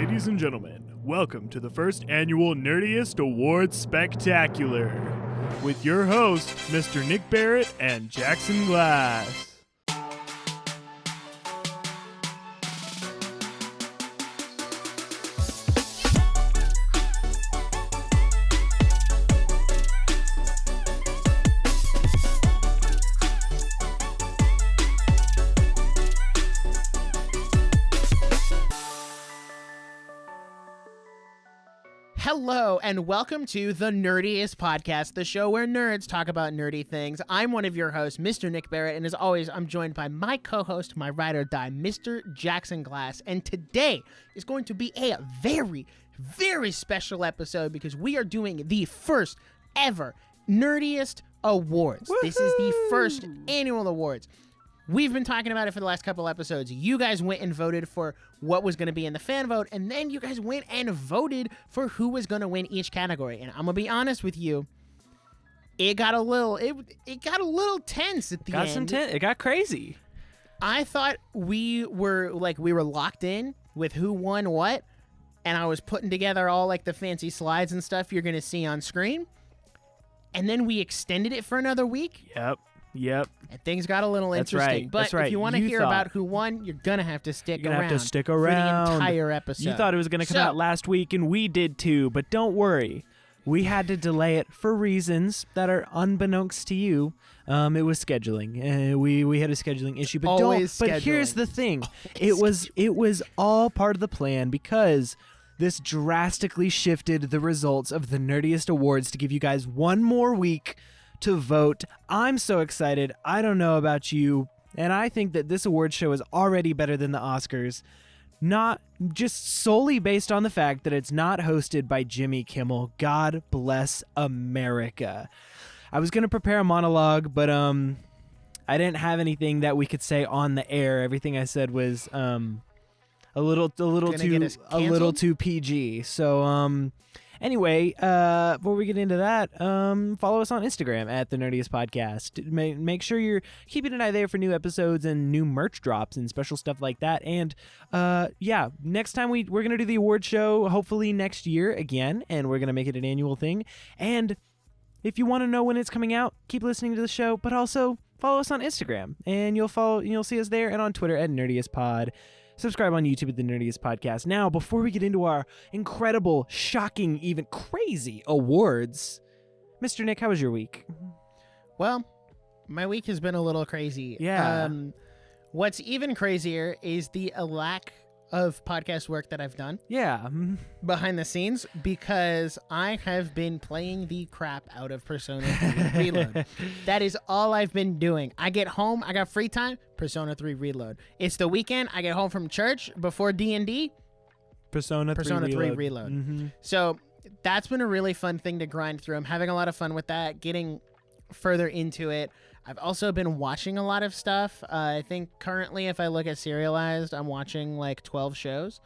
Ladies and gentlemen, welcome to the first annual Nerdiest Awards Spectacular with your hosts, Mr. Nick Barrett and Jackson Glass. Hello, and welcome to The Nerdiest Podcast, the show where nerds talk about nerdy things. I'm one of your hosts, Mr. Nick Barrett, and as always, I'm joined by my co-host, my ride or die, Mr. Jackson Glass. And today is going to be a very, very special episode because we are doing the first ever Nerdiest Awards. Woo-hoo! This is the first annual awards. We've been talking about it for the last couple episodes. You guys went and voted for what was going to be in the fan vote, and then you guys went and voted for who was going to win each category. And I'm going to be honest with you, it got a little tense at the end. It got crazy. I thought we were locked in with who won what, and I was putting together all like the fancy slides and stuff you're going to see on screen. And then we extended it for another week. Yep. And things got a little That's interesting. right. But That's right. if you want to hear thought- about who won, you're going to have to stick You're gonna around. have to stick For around. the entire episode. You thought it was going to come out last week, and we did too. But don't worry. We had to delay it for reasons that are unbeknownst to you. It was scheduling. We had a scheduling issue. But But here's the thing. It was all part of the plan because this drastically shifted the results of the Nerdiest Awards to give you guys one more week to vote. I'm so excited. I don't know about you, and I think that this award show is already better than the Oscars, not just solely based on the fact that it's not hosted by Jimmy Kimmel. God bless America. I was going to prepare a monologue, but I didn't have anything that we could say on the air. Everything I said was a little too PG. So anyway, before we get into that, follow us on Instagram at The Nerdiest Podcast. Make sure you're keeping an eye there for new episodes and new merch drops and special stuff like that. And next time we're going to do the award show, hopefully next year again, and we're going to make it an annual thing. And if you want to know when it's coming out, keep listening to the show, but also follow us on Instagram, and you'll see us there, and on Twitter at NerdiestPod. Subscribe on YouTube at The Nerdiest Podcast. Now, before we get into our incredible, shocking, even crazy awards, Mr. Nick, how was your week? Well, my week has been a little crazy. Yeah. What's even crazier is the lack of podcast work that I've done. Yeah. Behind the scenes, because I have been playing the crap out of Persona 3 Reload. That is all I've been doing. I get home, I got free time, Persona 3 Reload. It's the weekend, I get home from church before D&D, Persona 3 Reload. Mm-hmm. So that's been a really fun thing to grind through. I'm having a lot of fun with that, getting further into it. I've also been watching a lot of stuff. I think currently, if I look at Serialized, I'm watching like 12 shows.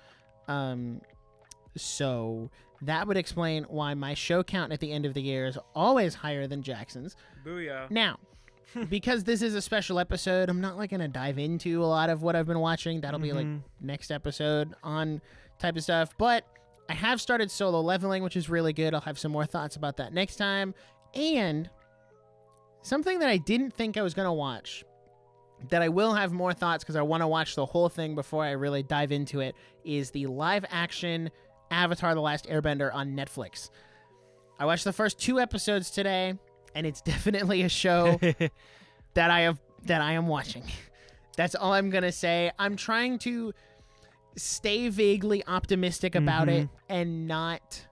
So that would explain why my show count at the end of the year is always higher than Jackson's. Booyah. Now, because this is a special episode, I'm not like going to dive into a lot of what I've been watching. That'll be like next episode on type of stuff. But I have started Solo Leveling, which is really good. I'll have some more thoughts about that next time. And something that I didn't think I was going to watch, that I will have more thoughts because I want to watch the whole thing before I really dive into it, is the live-action Avatar: The Last Airbender on Netflix. I watched the first 2 episodes today, and it's definitely a show that I am watching. That's all I'm going to say. I'm trying to stay vaguely optimistic about it and not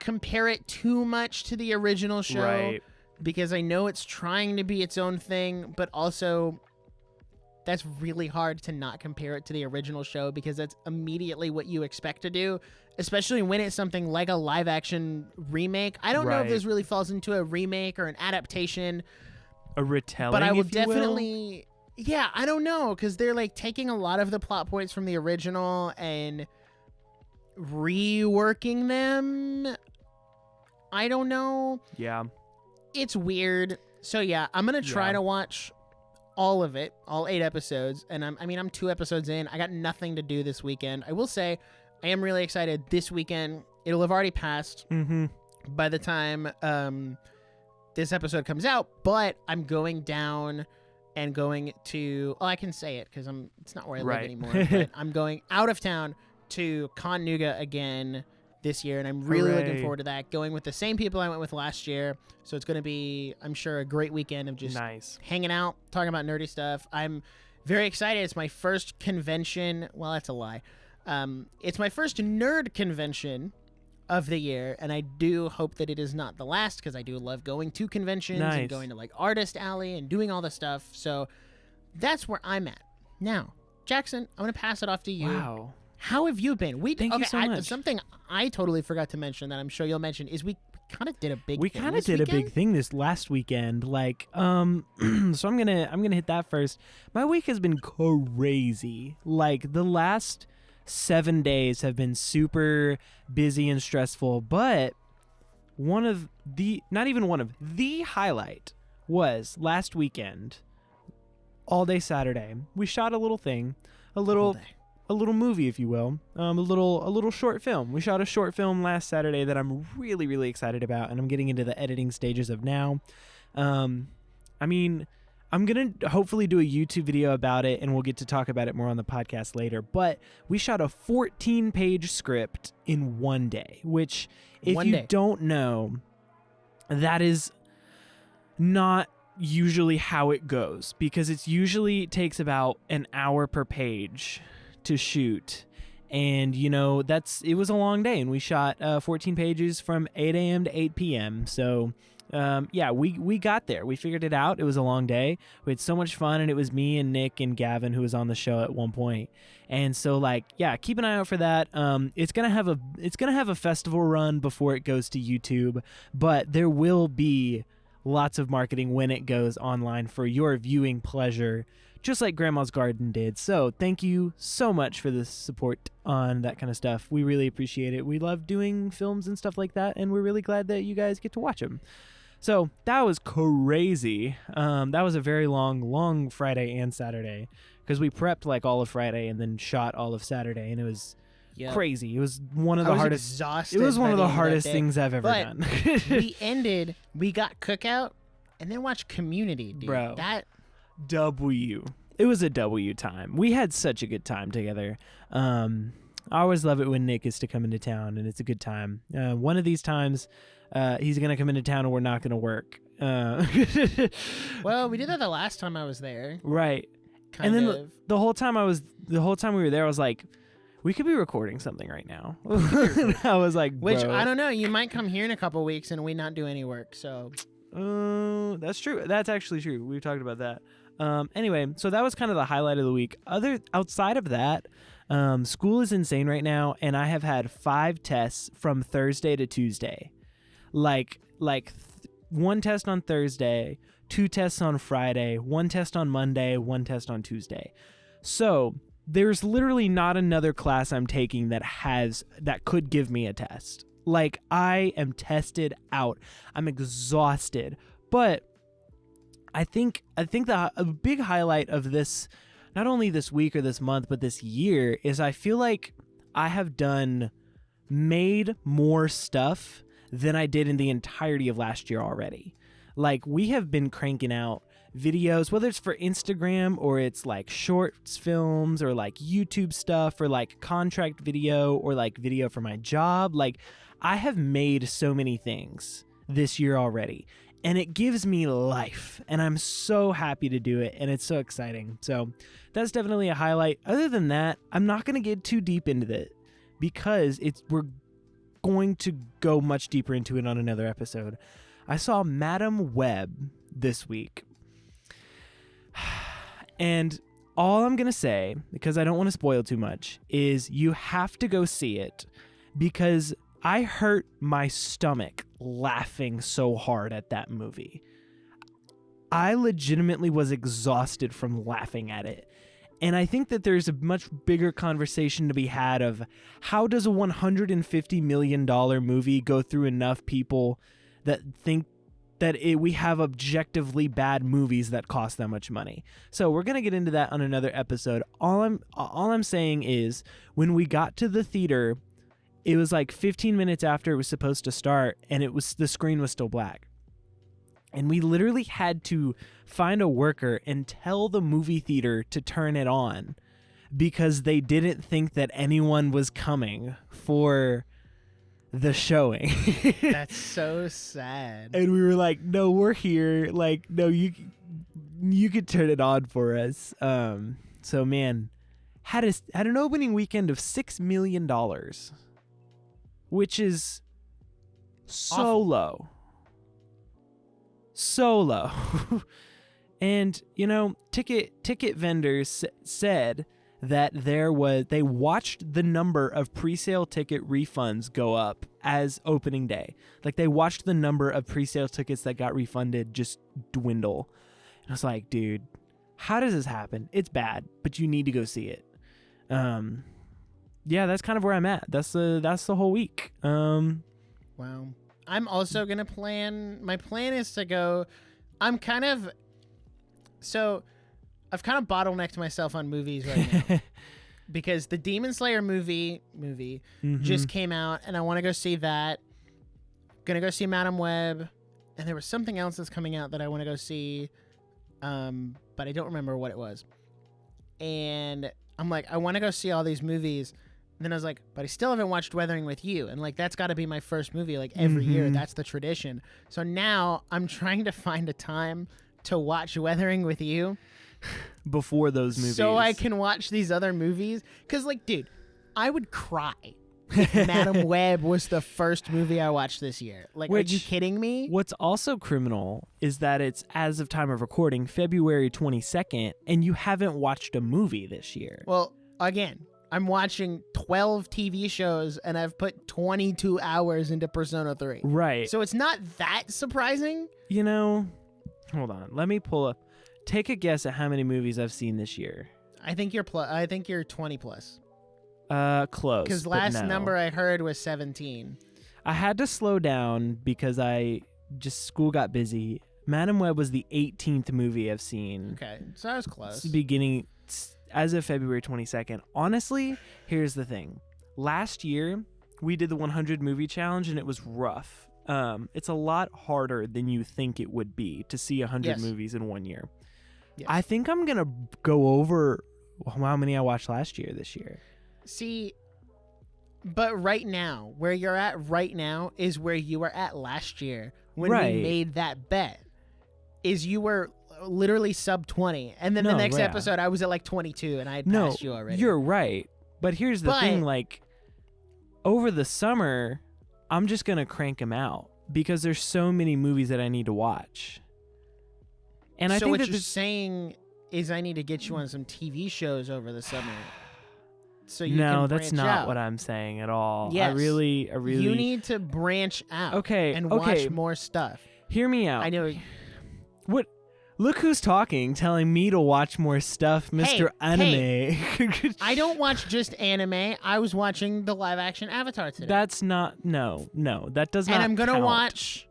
compare it too much to the original show. Right. Because I know it's trying to be its own thing, but also that's really hard to not compare it to the original show because that's immediately what you expect to do, especially when it's something like a live-action remake. I don't know if this really falls into a remake or an adaptation. A retelling, but I will if you definitely... Yeah, I don't know, because they're like taking a lot of the plot points from the original and reworking them. I don't know. Yeah. It's weird. So yeah, I'm going to try to watch all of it, all 8 episodes, and I'm 2 episodes in. I got nothing to do this weekend. I will say I am really excited this weekend. It'll have already passed by the time this episode comes out, but I'm going down and going to, I can say it because it's not where I live anymore, but I'm going out of town to Chattanooga again this year, and I'm really looking forward to that. Going with the same people I went with last year, so it's going to be, I'm sure, a great weekend of just hanging out, talking about nerdy stuff. I'm very excited. It's my first convention. Well, that's a lie. It's my first nerd convention of the year, and I do hope that it is not the last, because I do love going to conventions and going to like Artist Alley and doing all the stuff. So that's where I'm at now. Jackson, I'm going to pass it off to you. Wow. How have you been? Thank you so much. Something I totally forgot to mention that I'm sure you'll mention is we kind of did a big We thing kind of this did weekend. a big thing this last weekend. Like, so I'm gonna hit that first. My week has been crazy. Like, the last 7 days have been super busy and stressful, but the highlight was last weekend, all day Saturday. We shot a little thing, a little movie, if you will, a little short film. We shot a short film last Saturday that I'm really, really excited about, and I'm getting into the editing stages of now. I'm going to hopefully do a YouTube video about it, and we'll get to talk about it more on the podcast later. But we shot a 14-page script in one day, which, if you don't know, that is not usually how it goes, because it usually takes about an hour per page to shoot. And, it was a long day, and we shot 14 pages from 8 a.m. to 8 p.m. So, we got there. We figured it out. It was a long day. We had so much fun, and it was me and Nick and Gavin who was on the show at one point. And so, keep an eye out for that. It's gonna have a festival run before it goes to YouTube, but there will be lots of marketing when it goes online for your viewing pleasure, just like Grandma's Garden did. So thank you so much for the support on that kind of stuff. We really appreciate it. We love doing films and stuff like that, and we're really glad that you guys get to watch them. So that was crazy. That was a very long Friday and Saturday, because we prepped all of Friday and then shot all of Saturday, and it was crazy. It was one of the hardest. Exhausted. It was one of the hardest things I've ever done. We got Cookout and then watched Community, dude. Bro. That It was a W time. We had such a good time together. I always love it when Nick is to come into town, and it's a good time. One of these times, he's gonna come into town, and we're not gonna work. Well, we did that the last time I was there. Right. Kind and of. then the whole time we were there, I was like, we could be recording something right now. I was like, bro. Which, I don't know. You might come here in a couple weeks and we not do any work. So. That's true. That's actually true. We've talked about that. Anyway, so that was kind of the highlight of the week. Outside of that, school is insane right now, and I have had 5 tests from Thursday to Tuesday. One test on Thursday, 2 tests on Friday, 1 test on Monday, 1 test on Tuesday. So there's literally not another class I'm taking that could give me a test. I am tested out. I'm exhausted. But I think a big highlight of this, not only this week or this month, but this year, is I feel like I have made more stuff than I did in the entirety of last year already. We have been cranking out videos, whether it's for Instagram or it's shorts films or YouTube stuff or contract video or video for my job. I have made so many things this year already, and it gives me life, and I'm so happy to do it, and it's so exciting. So that's definitely a highlight. Other than that, I'm not going to get too deep into it, because we're going to go much deeper into it on another episode. I saw Madam Web this week, and all I'm going to say, because I don't want to spoil too much, is you have to go see it, because I hurt my stomach laughing so hard at that movie. I legitimately was exhausted from laughing at it. And I think that there's a much bigger conversation to be had of how does a $150 million movie go through enough people that think that we have objectively bad movies that cost that much money. So we're gonna get into that on another episode. All I'm saying is, when we got to the theater, it was like 15 minutes after it was supposed to start, and the screen was still black. And we literally had to find a worker and tell the movie theater to turn it on because they didn't think that anyone was coming for the showing. That's so sad. And we were like, no, we're here. Like, no, you could turn it on for us. So man, had an opening weekend of $6 million, which is so low. So low. And, ticket vendors said that they watched the number of pre-sale ticket refunds go up as opening day. Like, they watched the number of pre-sale tickets that got refunded just dwindle. And I was like, dude, how does this happen? It's bad, but you need to go see it. Yeah, that's kind of where I'm at. That's the whole week. Wow. I'm also going to plan. My plan is to go. I've kind of bottlenecked myself on movies right now because the Demon Slayer movie just came out, and I want to go see that. Gonna go see Madam Web, and there was something else that's coming out that I want to go see, but I don't remember what it was. And I'm like, I want to go see all these movies. And then I was like, but I still haven't watched Weathering with You. And like, that's got to be my first movie. Like every year, that's the tradition. So now I'm trying to find a time to watch Weathering with You before those movies, so I can watch these other movies. Because like, dude, I would cry if Madam Web was the first movie I watched this year. Like, are you kidding me? What's also criminal is that it's, as of time of recording, February 22nd, and you haven't watched a movie this year. Well, again, I'm watching 12 TV shows, and I've put 22 hours into Persona 3. Right. So it's not that surprising. Hold on. Let me pull up. Take a guess at how many movies I've seen this year. I think you're 20 plus. Close. Because last number I heard was 17. I had to slow down because school got busy. Madam Web was the 18th movie I've seen. Okay, so I was close. Beginning as of February 22nd. Honestly, here's the thing. Last year, we did the 100 movie challenge, and it was rough. It's a lot harder than you think it would be to see 100 movies in 1 year. Yes. I think I'm going to go over how many I watched last year this year. See, but right now, where you're at right now is where you were at last year when we made that bet. Is you were literally sub 20, and then the next episode I was at like 22, and I had passed you already. You're right, but here's the thing: like over the summer, I'm just gonna crank them out because there's so many movies that I need to watch. And I think what you're saying is I need to get you on some TV shows over the summer. So you can branch that's not out. what I'm saying at all. Yes. I really. You need to branch out. And watch more stuff. Hear me out. I know. What? Look who's talking, telling me to watch more stuff, Mr. Anime. Hey. I don't watch just anime. I was watching the live-action Avatar today. That's not... No, that does not And I'm going to count. watch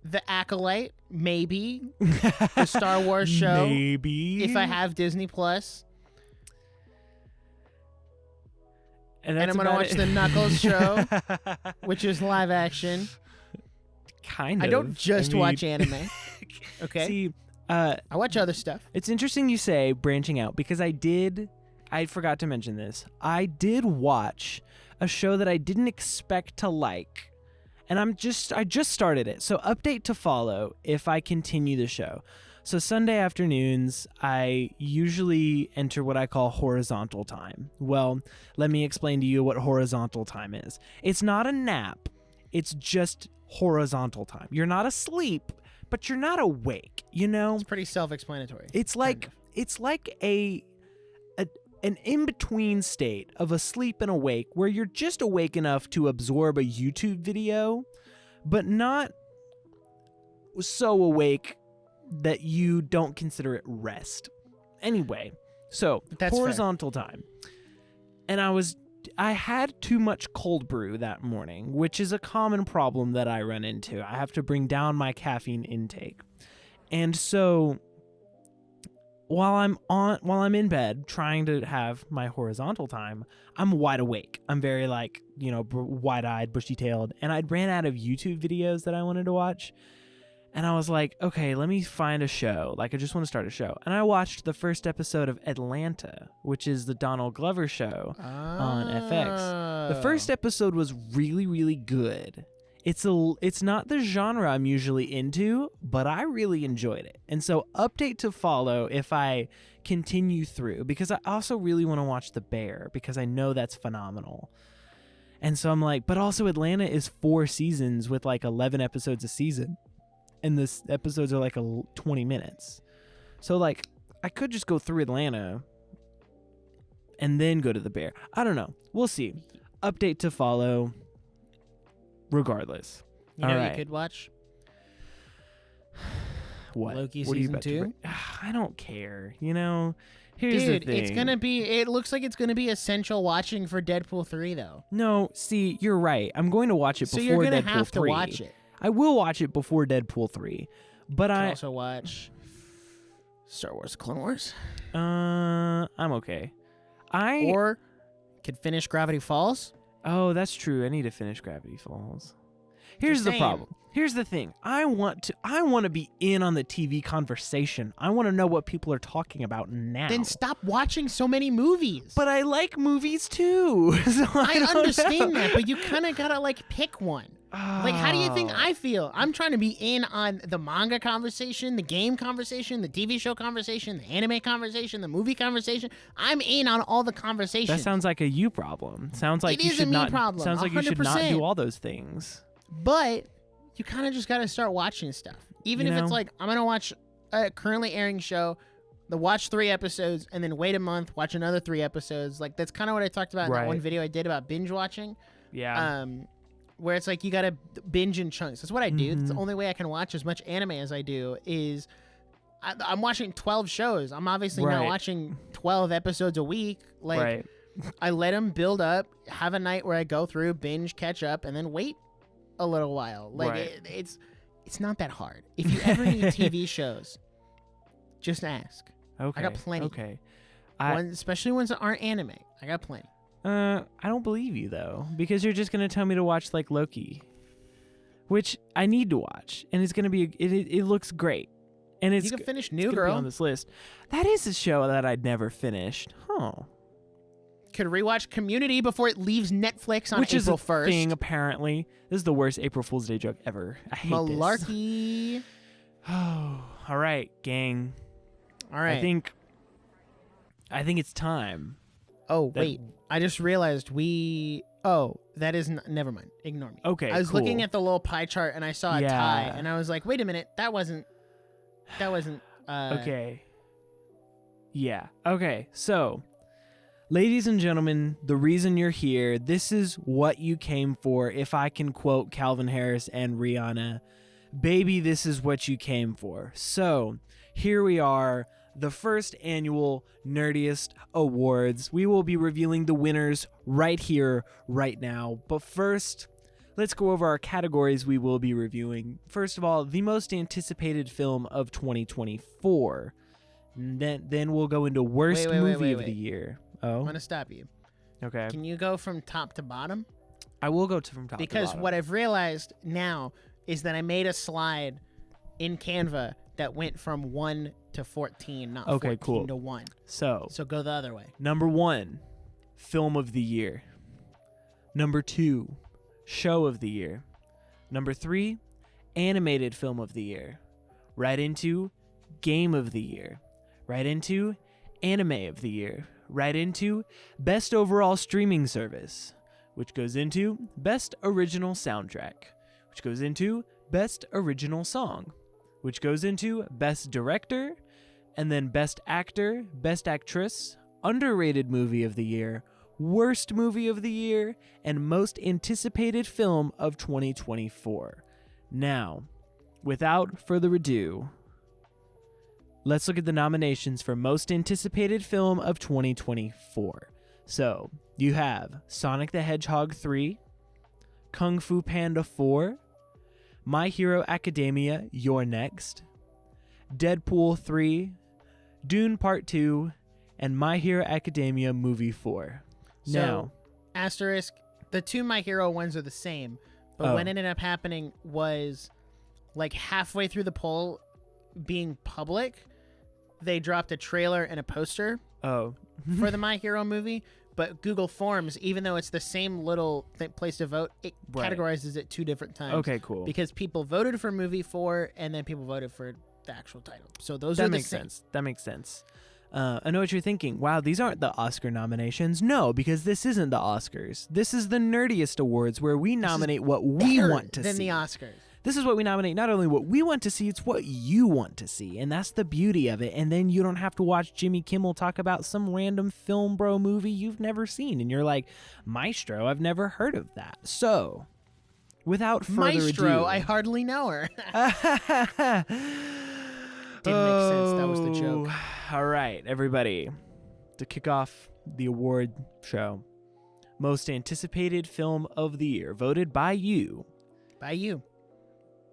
The Acolyte, maybe. The Star Wars show. Maybe. If I have Disney+. Plus. And I'm going to watch the Knuckles show, which is live-action. Kind of. I don't just watch anime. Okay. See, I watch other stuff. It's interesting you say branching out because I forgot to mention this. I did watch a show that I didn't expect to like. And I just started it. So update to follow if I continue the show. So Sunday afternoons, I usually enter what I call horizontal time. Well, let me explain to you what horizontal time is. It's not a nap. It's just horizontal time. You're not asleep, but you're not awake, It's pretty self-explanatory. It's like an in-between state of asleep and awake where you're just awake enough to absorb a YouTube video, but not so awake that you don't consider it rest. Anyway, so that's horizontal time. And I was I had too much cold brew that morning, which is a common problem that I run into. I have to bring down my caffeine intake. And so while I'm in bed trying to have my horizontal time, I'm wide awake. I'm very wide-eyed, bushy-tailed, and I'd ran out of YouTube videos that I wanted to watch. And I was like, okay, let me find a show. Like, I just want to start a show. And I watched the first episode of Atlanta, which is the Donald Glover show on FX. The first episode was really, really good. It's not the genre I'm usually into, but I really enjoyed it. And so update to follow if I continue through, because I also really want to watch The Bear, because I know that's phenomenal. And so I'm like, but also Atlanta is 4 seasons with like 11 episodes a season. And the episodes are like 20 minutes. So like I could just go through Atlanta and then go to The Bear. I don't know. We'll see. Update to follow. Regardless. You know, you could watch what? Loki what season 2. I don't care. You know, here's the thing. It's gonna be. It looks like it's gonna be essential watching for Deadpool 3, though. No, see, you're right. I'm going to watch it before Deadpool 3. So you're gonna have to watch it. I will watch it before Deadpool 3, but I also watch Star Wars: Clone Wars. I'm okay. Or could finish Gravity Falls. Oh, that's true. I need to finish Gravity Falls. Here's the problem. Here's the thing. I want to be in on the TV conversation. I want to know what people are talking about now. Then stop watching so many movies. But I like movies too. So I understand that, but you kind of gotta like pick one. Like, how do you think I feel? I'm trying to be in on the manga conversation, the game conversation, the TV show conversation, the anime conversation, the movie conversation. I'm in on all the conversations. That sounds like a you problem. Sounds like it you is should a me not. problem. Sounds like 100%. you should not do all those things. But you kind of just got to start watching stuff. Even if it's like, I'm going to watch a currently airing show, watch 3 episodes, and then wait a month, watch another 3 episodes. Like, that's kind of what I talked about in that one video I did about binge watching. Yeah. Where it's like you got to binge in chunks. That's what I do. That's the only way I can watch as much anime as I do is I'm watching 12 shows. I'm obviously not watching 12 episodes a week. Like, I let them build up, have a night where I go through, binge, catch up, and then wait a little while. Like it's not that hard. If you ever need TV shows, just ask. Okay. I got plenty. Okay. Especially ones that aren't anime. I got plenty. I don't believe you though, because you're just gonna tell me to watch like Loki, which I need to watch, and it's gonna be it looks great, and you can finish New Girl on this list. That is a show that I'd never finished. Could rewatch Community before it leaves Netflix on which April is a 1st. Thing apparently. This is the worst April Fool's Day joke ever. I hate Malarkey. This. Oh, all right, gang. All right. I think it's time. Oh, wait. I just realized that is never mind. Ignore me. Okay, I was cool. looking at the little pie chart and I saw a tie and I was like, wait a minute. That wasn't okay. Yeah. Okay. So, ladies and gentlemen, the reason you're here, this is what you came for. If I can quote Calvin Harris and Rihanna, baby, this is what you came for. So, here we are. The first annual Nerdiest Awards. We will be revealing the winners right here, right now. But first, let's go over our categories we will be reviewing. First of all, the most anticipated film of 2024. Then we'll go into worst movie of the year. Oh, I'm going to stop you. Okay. Can you go from top to bottom? I will go from top to bottom. Because what I've realized now is that I made a slide in Canva that went from 1 to 14, not 14 to 1. So go the other way. Number 1, film of the year. Number 2, show of the year. Number 3, animated film of the year. Right into game of the year. Right into anime of the year. Right into best overall streaming service, which goes into best original soundtrack, which goes into best original song, which goes into best director, and then best actor, best actress, underrated movie of the year, worst movie of the year, and most anticipated film of 2024. Now, without further ado, let's look at the nominations for most anticipated film of 2024. So, you have Sonic the Hedgehog 3, Kung Fu Panda 4, My Hero Academia, You're Next, Deadpool 3, Dune Part 2, and My Hero Academia Movie 4. So, Now, asterisk, the 2 My Hero ones are the same, but what ended up happening was like halfway through the poll being public, they dropped a trailer and a poster for the My Hero movie. But Google Forms, even though it's the same little place to vote, it categorizes it 2 different times. Okay, cool. Because people voted for movie 4, and then people voted for the actual title. So those are the same. That makes sense. I know what you're thinking. Wow, these aren't the Oscar nominations. No, because this isn't the Oscars. This is the Nerdiest Awards, where we nominate what we want to see. Than the Oscars. This is what we nominate, not only what we want to see, it's what you want to see. And that's the beauty of it. And then you don't have to watch Jimmy Kimmel talk about some random film bro movie you've never seen. And you're like, Maestro, I've never heard of that. So, without further Maestro, ado. I hardly know her. Didn't make sense. That was the joke. All right, everybody. To kick off the award show, most anticipated film of the year, voted by you. By you.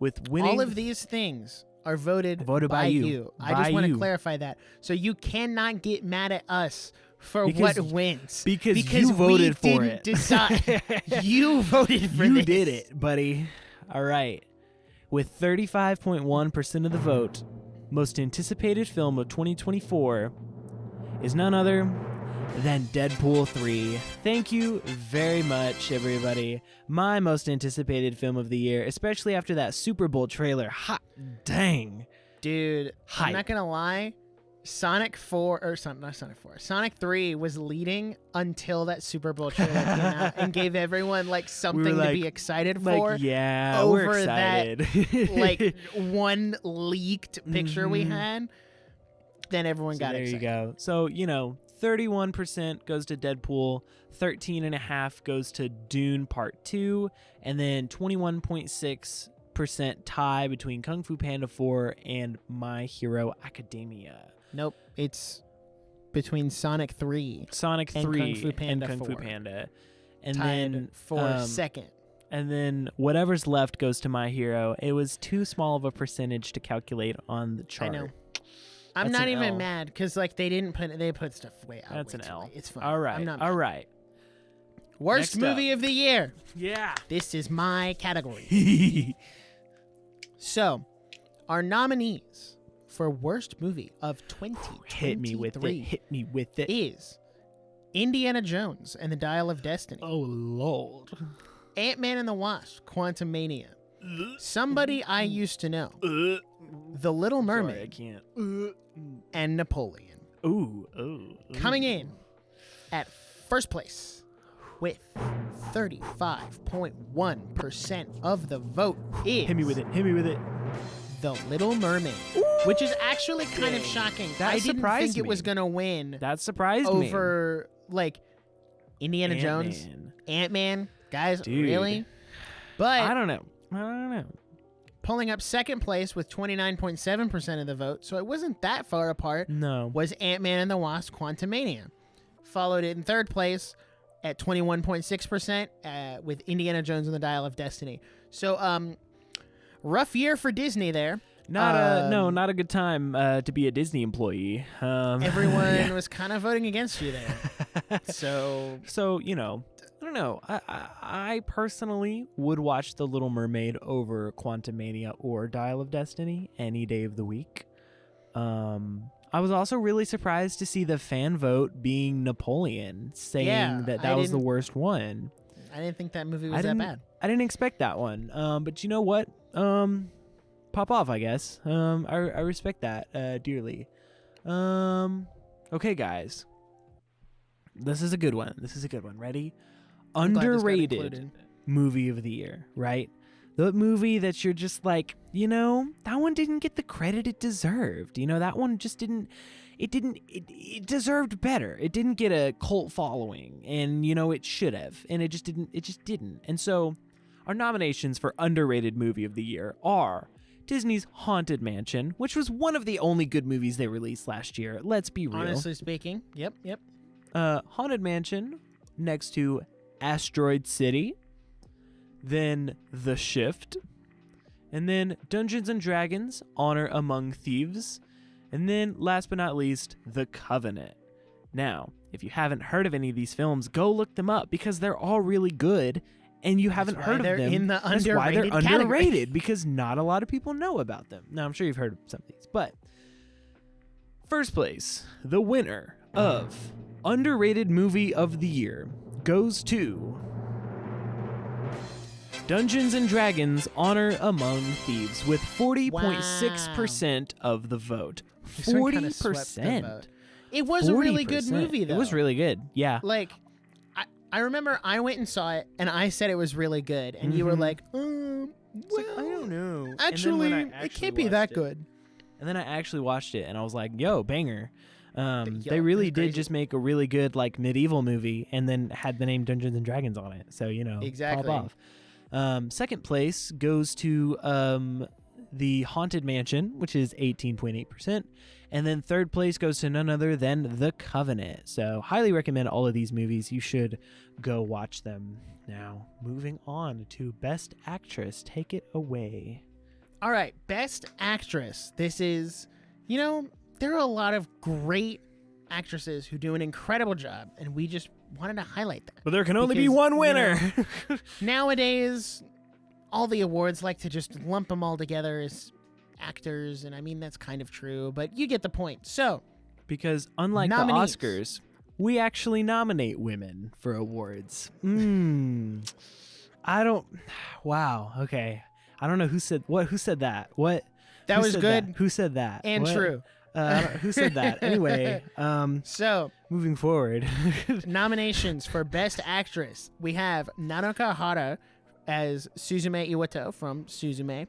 With winning. All of these things are voted by you. I just want to clarify that. So you cannot get mad at us for what wins. Because you voted for it. Decide. You voted for this. You this. did it, buddy. All right. With 35.1% of the vote, most anticipated film of 2024 is none other than Deadpool 3. Thank you very much, everybody. My most anticipated film of the year, especially after that Super Bowl trailer. Hot dang. Dude, Hype. I'm not going to lie. Sonic 3 was leading until that Super Bowl trailer came out and gave everyone like something to be excited for. Yeah, over we're excited. That like one leaked picture we had. Then everyone got excited. There you go. So, 31% goes to Deadpool, 13.5% goes to Dune Part 2, and then 21.6% tie between Kung Fu Panda 4 and My Hero Academia. Nope, it's between Sonic 3 and Kung Fu Panda and Kung 4. Fu Panda. And tied then for second. And then whatever's left goes to My Hero. It was too small of a percentage to calculate on the chart. I know. I'm That's not an even L. mad because like they put stuff way out. That's way an too L. late. It's fine. All right. I'm not All mad. right. Worst Next movie of the year. Yeah. This is my category. So, our nominees for worst movie of 2023 Hit me with it. Hit me with it. is Indiana Jones and the Dial of Destiny, Oh, Lord. Ant-Man and the Wasp: Quantumania, Somebody I Used to Know, The Little Mermaid, Sorry, I can't. and Napoleon. Ooh. Coming in at first place with 35.1% of the vote is Hit me with it. Hit me with it. The Little Mermaid, which is actually kind of shocking. That I didn't surprised think it me. was going to win That surprised me. over like Indiana Jones, Ant-Man. Ant-Man. Guys, Dude. really? But I don't know. pulling up second place with 29.7% of the vote, so it wasn't that far apart, No. was Ant-Man and the Wasp: Quantumania. Followed it in third place at 21.6% with Indiana Jones and the Dial of Destiny. So, rough year for Disney there. Not a good time to be a Disney employee. Everyone was kind of voting against you there. So, I don't know. I personally would watch The Little Mermaid over Quantumania or Dial of Destiny any day of the week. I was also really surprised to see the fan vote being Napoleon, saying that was the worst one. I didn't think that movie was that bad. I didn't expect that one. But you know what? Pop off, I guess. I respect that dearly. Okay, guys. This is a good one. Ready? I'm glad this got Underrated included. movie of the year, right? The movie that you're just like, that one didn't get the credit it deserved. That one just it deserved better. It didn't get a cult following, and it should have, and it just didn't. And so our nominations for underrated movie of the year are Disney's Haunted Mansion, which was one of the only good movies they released last year. Let's be real. Honestly speaking, yep. Haunted Mansion next to Asteroid City, then The Shift, and then Dungeons and Dragons: Honor Among Thieves, and then last but not least, The Covenant. Now, if you haven't heard of any of these films, go look them up because they're all really good, and you haven't heard of them. In the That's why they're underrated category. underrated, because not a lot of people know about them. Now, I'm sure you've heard of some of these, but first place, the winner of Underrated Movie of the Year goes to Dungeons and Dragons: Honor Among Thieves with 40.6% of the vote. This one kinda swept the vote. It was a really good movie, though. It was really good, yeah. Like, I remember I went and saw it, and I said it was really good, and you were like, well, I don't know. Actually, it can't be that good. And then I actually watched it, and I was like, yo, banger. They Yo, really that's did crazy. just make a really good, like, medieval movie, and then had the name Dungeons and Dragons on it. So, Exactly. pop off. Second place goes to The Haunted Mansion, which is 18.8%. And then third place goes to none other than The Covenant. So highly recommend all of these movies. You should go watch them. Now, moving on to Best Actress. Take it away. All right, Best Actress. This is, there are a lot of great actresses who do an incredible job, and we just wanted to highlight that. But there can only be Because, one winner. Nowadays, all the awards like to just lump them all together as actors, and I mean, that's kind of true, but you get the point. So, Because unlike Nominees. the Oscars, we actually nominate women for awards. I don't. Wow. Okay. I don't know who said what. Who said that? What? that Who was said good that? Who said that? and What? true. Who said that? Anyway, So, moving forward. nominations for Best Actress. We have Nanoka Hara as Suzume Iwato from Suzume.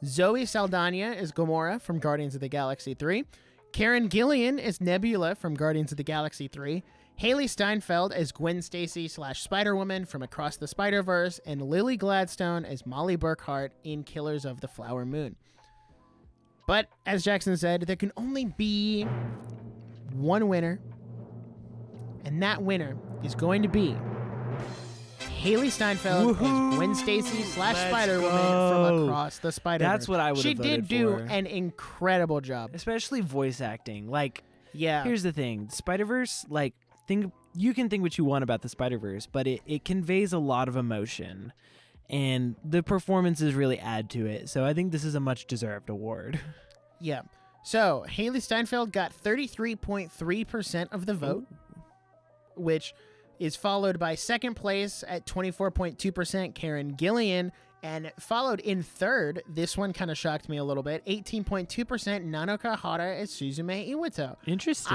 Zoe Saldana as Gamora from Guardians of the Galaxy 3. Karen Gillian as Nebula from Guardians of the Galaxy 3. Haley Steinfeld as Gwen Stacy / Spider-Woman from Across the Spider-Verse. And Lily Gladstone as Molly Burkhart in Killers of the Flower Moon. But, as Jackson said, there can only be one winner. And that winner is going to be Haley Steinfeld as Gwen Stacy / Spider-Woman from go. Across the Spider-Verse. That's what I would She have voted did do for. an incredible job. Especially voice acting. Like, Yeah. here's the thing. Spider-Verse, like, you can think what you want about the Spider-Verse, but it conveys a lot of emotion. And the performances really add to it. So I think this is a much-deserved award. Yeah. So, Haley Steinfeld got 33.3% of the vote, which is followed by second place at 24.2% Karen Gillian, and followed in third, this one kind of shocked me a little bit, 18.2% Nanoka Hara as Suzume Iwato. Interesting.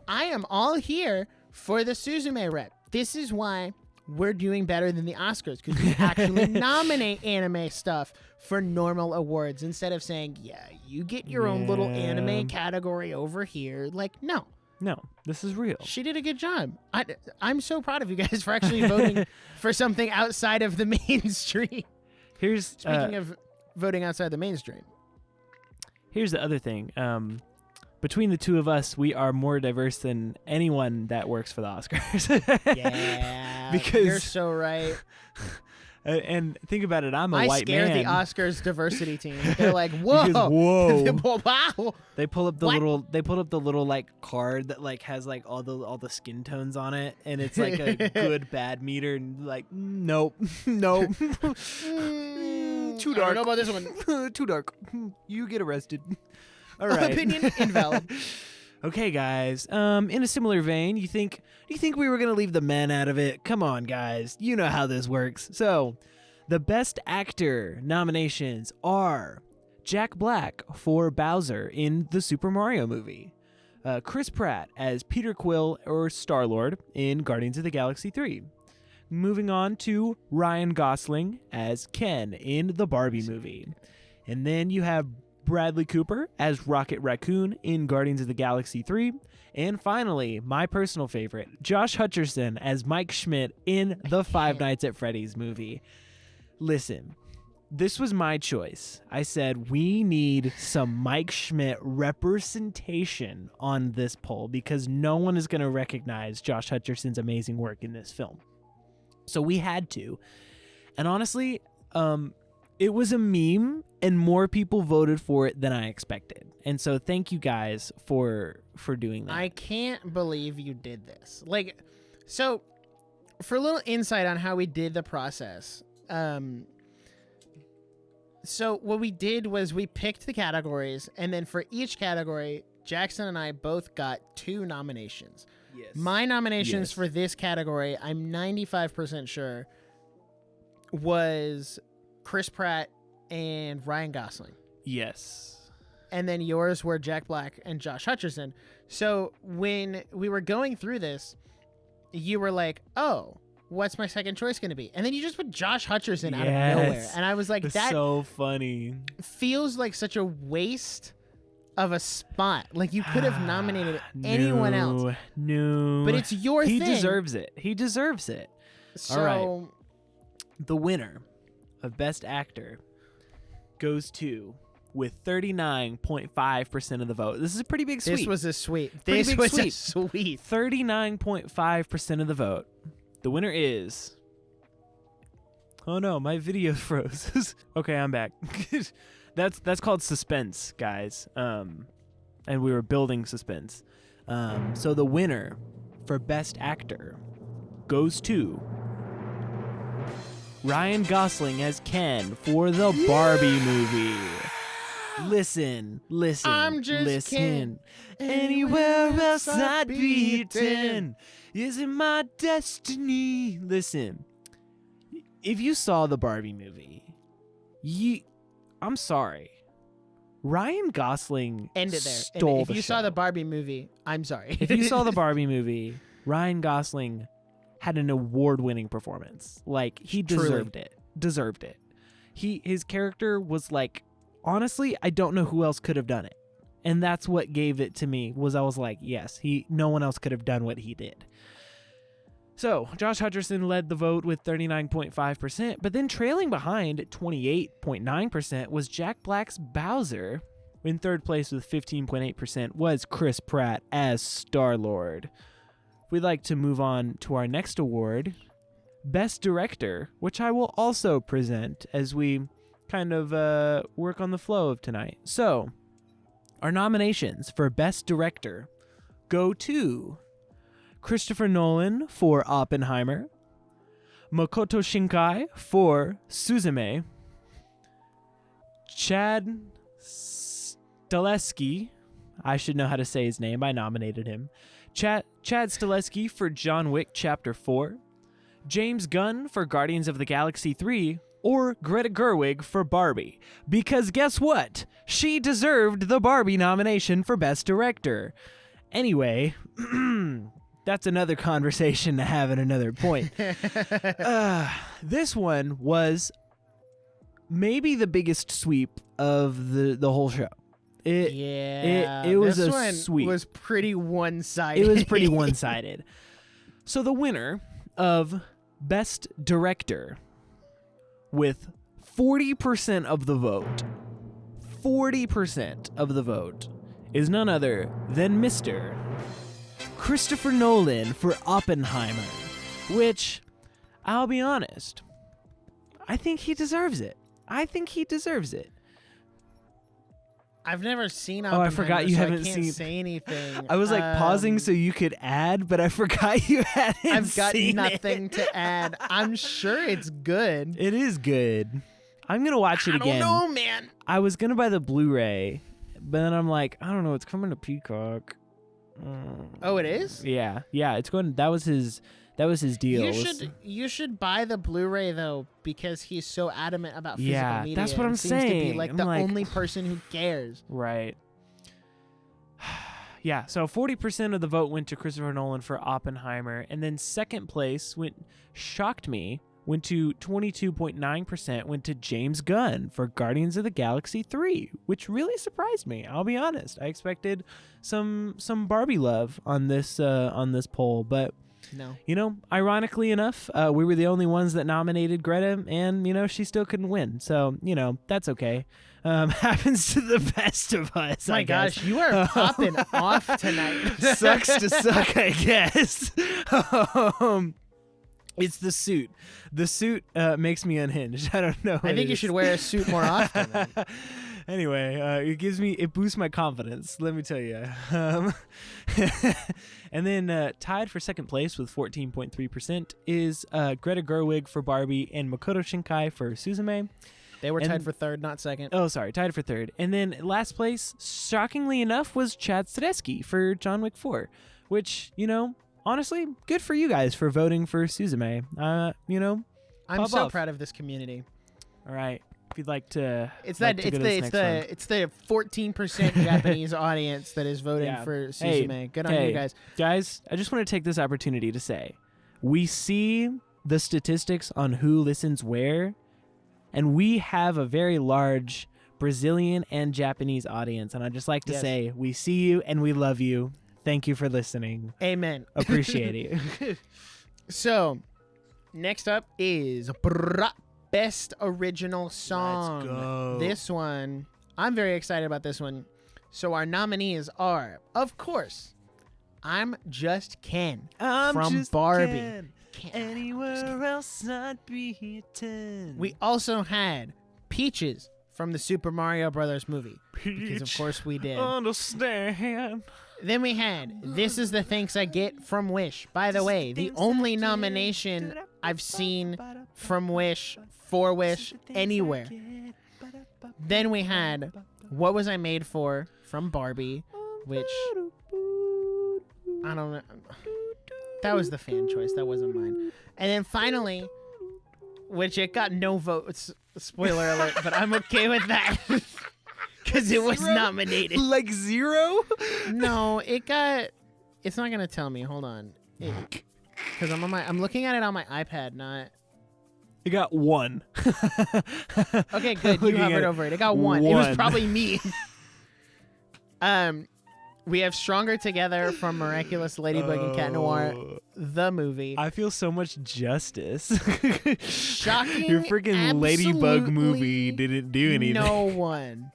I am all here for the Suzume rep. This is why we're doing better than the Oscars, because we actually nominate anime stuff for normal awards instead of saying, yeah, you get your own little anime category over here. Like, no. No, this is real. She did a good job. I'm so proud of you guys for actually voting for something outside of the mainstream. Here's Speaking of voting outside the mainstream. Here's the other thing. Between the two of us, we are more diverse than anyone that works for the Oscars. Yeah, Because- you're so right. And think about it, I'm a I white scare man. the Oscars diversity team. They're like, whoa, Because, whoa. wow. They pull up the What? little like card that like has like all the skin tones on it, and it's like a good bad meter, and like nope, nope, too I don't dark. know about this one. Too dark. You get arrested. All right. Opinion invalid. Okay, guys. In a similar vein, you think we were gonna leave the men out of it? Come on, guys. You know how this works. So, the Best Actor nominations are Jack Black for Bowser in the Super Mario movie, Chris Pratt as Peter Quill or Star-Lord in Guardians of the Galaxy 3. Moving on to Ryan Gosling as Ken in the Barbie movie, and then you have Bradley Cooper as Rocket Raccoon in Guardians of the Galaxy 3. And finally, my personal favorite, Josh Hutcherson as Mike Schmidt in the Five Nights at Freddy's movie. Listen, this was my choice. I said we need some Mike Schmidt representation on this poll because no one is going to recognize Josh Hutcherson's amazing work in this film. So we had to. And honestly, it was a meme and more people voted for it than I expected. And so thank you guys for doing that. I can't believe you did this. Like, so for a little insight on how we did the process, so what we did was we picked the categories, and then for each category, Jackson and I both got 2 nominations. Yes. My nominations for this category, I'm 95% sure, was Chris Pratt and Ryan Gosling. Yes. And then yours were Jack Black and Josh Hutcherson. So when we were going through this, you were like, oh, what's my second choice going to be? And then you just put Josh Hutcherson out of nowhere. And I was like, that's so funny. Feels like such a waste of a spot. Like you could have nominated anyone else. No. But it's your thing. He deserves it. He deserves it. So, all right. The winner of Best Actor goes to with 39.5% of the vote. This is a pretty big sweep. This was a sweep. Pretty this big was sweep. a sweep. 39.5% of the vote. The winner is... Oh no, my video froze. Okay, I'm back. That's called suspense, guys. And we were building suspense. So the winner for Best Actor goes to Ryan Gosling as Ken for the Barbie movie. Listen. I'm just listen. Ken. Anywhere else I'd be 10. Isn't my destiny? Listen. If you saw the Barbie movie, I'm sorry. Ryan Gosling End it there. stole If the you show. saw the Barbie movie, I'm sorry. If you saw the Barbie movie, Ryan Gosling had an award-winning performance. Like, he deserved it. Deserved it. His character was like, honestly, I don't know who else could have done it. And that's what gave it to me, was I was like, yes, no one else could have done what he did. So, Josh Hutcherson led the vote with 39.5%, but then trailing behind at 28.9% was Jack Black's Bowser. In third place with 15.8% was Chris Pratt as Star-Lord. We'd like to move on to our next award, Best Director, which I will also present as we kind of work on the flow of tonight. So, our nominations for Best Director go to Christopher Nolan for Oppenheimer, Makoto Shinkai for Suzume, Chad Stahelski, I should know how to say his name, I nominated him, Chad Stahelski for John Wick Chapter 4, James Gunn for Guardians of the Galaxy 3, or Greta Gerwig for Barbie. Because guess what? She deserved the Barbie nomination for Best Director. Anyway, that's another conversation to have at another point. This one was maybe the biggest sweep of the whole show. It was this a one sweep. was pretty one-sided. It was pretty one-sided. So the winner of Best Director with 40% of the vote, 40% of the vote, is none other than Mr. Christopher Nolan for Oppenheimer, which, I'll be honest, I think he deserves it. I've never seen Oh, I Oppenheimer, forgot you so haven't I can't seen- say anything. I was like pausing so you could add, but I forgot you hadn't I've got seen nothing it. to add. I'm sure it's good. It is good. I'm going to watch it again. I don't know, man. I was going to buy the Blu-ray, but then I'm like, I don't know, it's coming to Peacock. Oh, it is? Yeah, it's going. That was his deal. You should buy the Blu-ray though, because he's so adamant about physical Yeah, media. that's what I'm and seems to saying. be like I'm the like- only person who cares. Right. Yeah, so 40% of the vote went to Christopher Nolan for Oppenheimer, and then second place shocked me, went to 22.9%, went to James Gunn for Guardians of the Galaxy 3, which really surprised me. I'll be honest. I expected some Barbie love on this poll, but No. You know, ironically enough, we were the only ones that nominated Greta, and, you know, she still couldn't win. So, you know, that's okay. Happens to the best of us, My I guess. gosh, you are popping off tonight. Sucks to suck, I guess. It's the suit. The suit makes me unhinged. I don't know. I think you should wear a suit more often. Then. Anyway, it boosts my confidence, let me tell you. And then tied for second place with 14.3% is Greta Gerwig for Barbie and Makoto Shinkai for Suzume. They were tied for third, not second. Oh, sorry, tied for third. And then last place, shockingly enough, was Chad Stahelski for John Wick 4, which, you know, honestly, good for you guys for voting for Suzume. You know, I'm so proud of this community. All right. If you'd like to, it's the 14% Japanese audience that is voting for Suzume. Good on you guys. Guys, I just want to take this opportunity to say, we see the statistics on who listens where, and we have a very large Brazilian and Japanese audience, and I'd just like to say, we see you and we love you. Thank you for listening. Amen. Appreciate it. So, next up is Best Original Song. Let's go. This one, I'm very excited about this one. So our nominees are, of course, I'm Just Ken from just Barbie. Ken. Anywhere else I'd be here 10. We also had Peaches from the Super Mario Brothers movie. Because of course we did. Understand. Then we had This Is the Thanks I Get from Wish. By the way, the only nomination I've seen from Wish, for Wish, anywhere. Then we had What Was I Made For from Barbie, which I don't know. That was the fan choice. That wasn't mine. And then finally, which it got no votes. Spoiler alert, but I'm okay with that. Because it was nominated. Like 0? No, it got... It's not going to tell me. Hold on. Because I'm looking at it on my iPad, not... It got 1. Okay, good. You hovered over it. It got 1. It was probably me. We have Stronger Together from Miraculous Ladybug and Cat Noir, the movie. I feel so much justice. Shocking. Your freaking Ladybug movie didn't do anything. No one.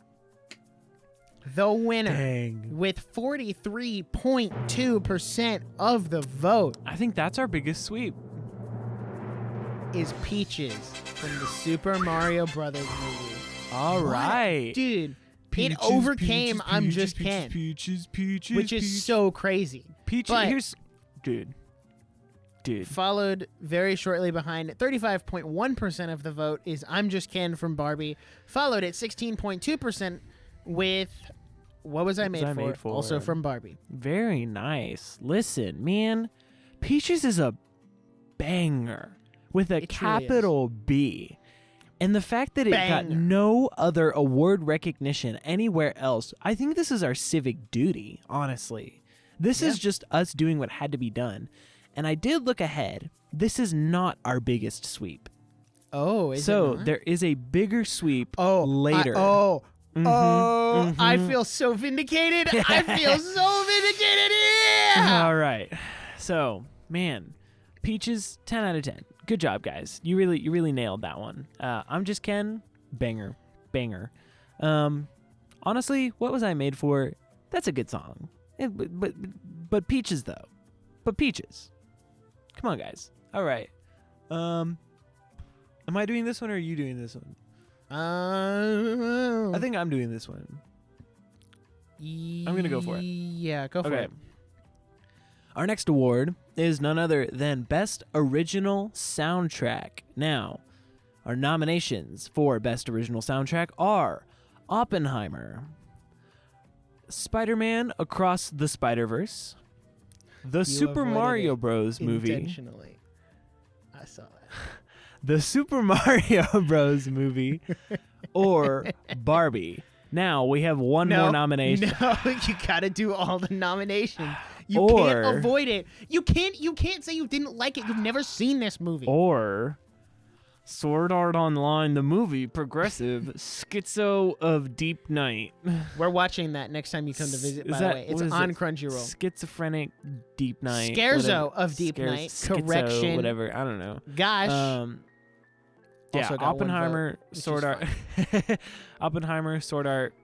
The winner, Dang. with 43.2% of the vote, I think that's our biggest sweep. is Peaches from the Super Mario Brothers movie. All right. Dude, Peaches, it overcame Peaches, I'm Peaches, Just Peaches, Ken, Peaches, which is so crazy. Peaches, But- here's... Dude. Followed very shortly behind, 35.1% of the vote is I'm Just Ken from Barbie, followed at 16.2% with What Was I Made For, also from Barbie. Very nice. Listen, man, Peaches is a banger with a It truly capital B. And the fact that it got Banger. no other award recognition anywhere else, I think this is our civic duty, honestly. This is just us doing what had to be done. And I did look ahead. This is not our biggest sweep. Oh, is it So not? there is a bigger sweep Oh, later. I feel so vindicated. I feel so vindicated. Yeah. All right. So, man, Peaches, 10 out of 10. Good job, guys. You really nailed that one. I'm Just Ken, banger. Honestly, What Was I Made For? That's a good song. But Peaches, though. But Peaches. Come on, guys. All right. Am I doing this one or are you doing this one? I think I'm doing this one. I'm going to go for it. Yeah, go for it. Our next award is none other than Best Original Soundtrack. Now, our nominations for Best Original Soundtrack are Oppenheimer, Spider-Man Across the Spider-Verse, the Super avoided Mario it Bros. movie, Intentionally. I saw that. the Super Mario Bros. Movie, or Barbie. Now, we have one more nomination. No, you gotta do all the nominations. You Or- can't avoid it. You can't say you didn't like it. You've never seen this movie. Or Sword Art Online, the movie, progressive, schizo of Deep Night. We're watching that next time you come to visit, by the way. It's on Crunchyroll. Schizophrenic Deep Night. Scherzo of Deep Night. Schizo, Correction. whatever. I don't know. Gosh. Yeah, Also got Oppenheimer, one vote, Sword Art. Oppenheimer, Sword Art,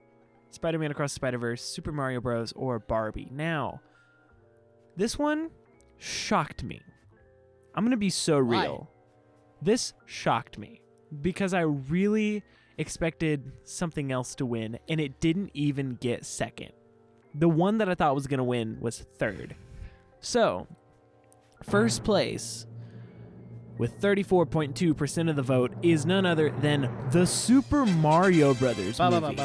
Spider-Man Across the Spider-Verse, Super Mario Bros., or Barbie. Now, this one shocked me. I'm going to be so real. This shocked me because I really expected something else to win, and it didn't even get second. The one that I thought was going to win was third. So, first place with 34.2% of the vote is none other than the Super Mario Brothers movie.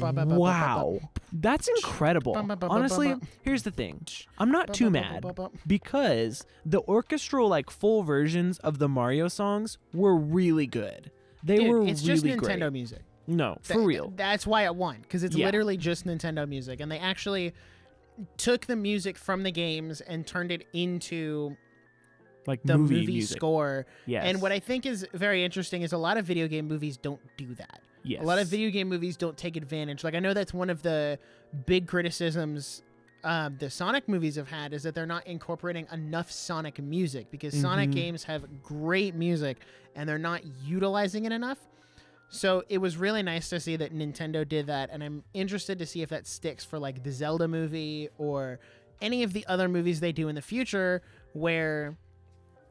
Wow. That's incredible. Honestly, here's the thing. I'm not too mad because the orchestral, like, full versions of the Mario songs were really good. They were it's really just Nintendo great. music. No, for real. That's why it won, because it's literally just Nintendo music. And they actually took the music from the games and turned it into Like the movie music. score. Yes. And what I think is very interesting is a lot of video game movies don't do that. Yes. A lot of video game movies don't take advantage. Like, I know that's one of the big criticisms the Sonic movies have had, is that they're not incorporating enough Sonic music, because Sonic games have great music and they're not utilizing it enough. So it was really nice to see that Nintendo did that, and I'm interested to see if that sticks for, like, the Zelda movie or any of the other movies they do in the future, where,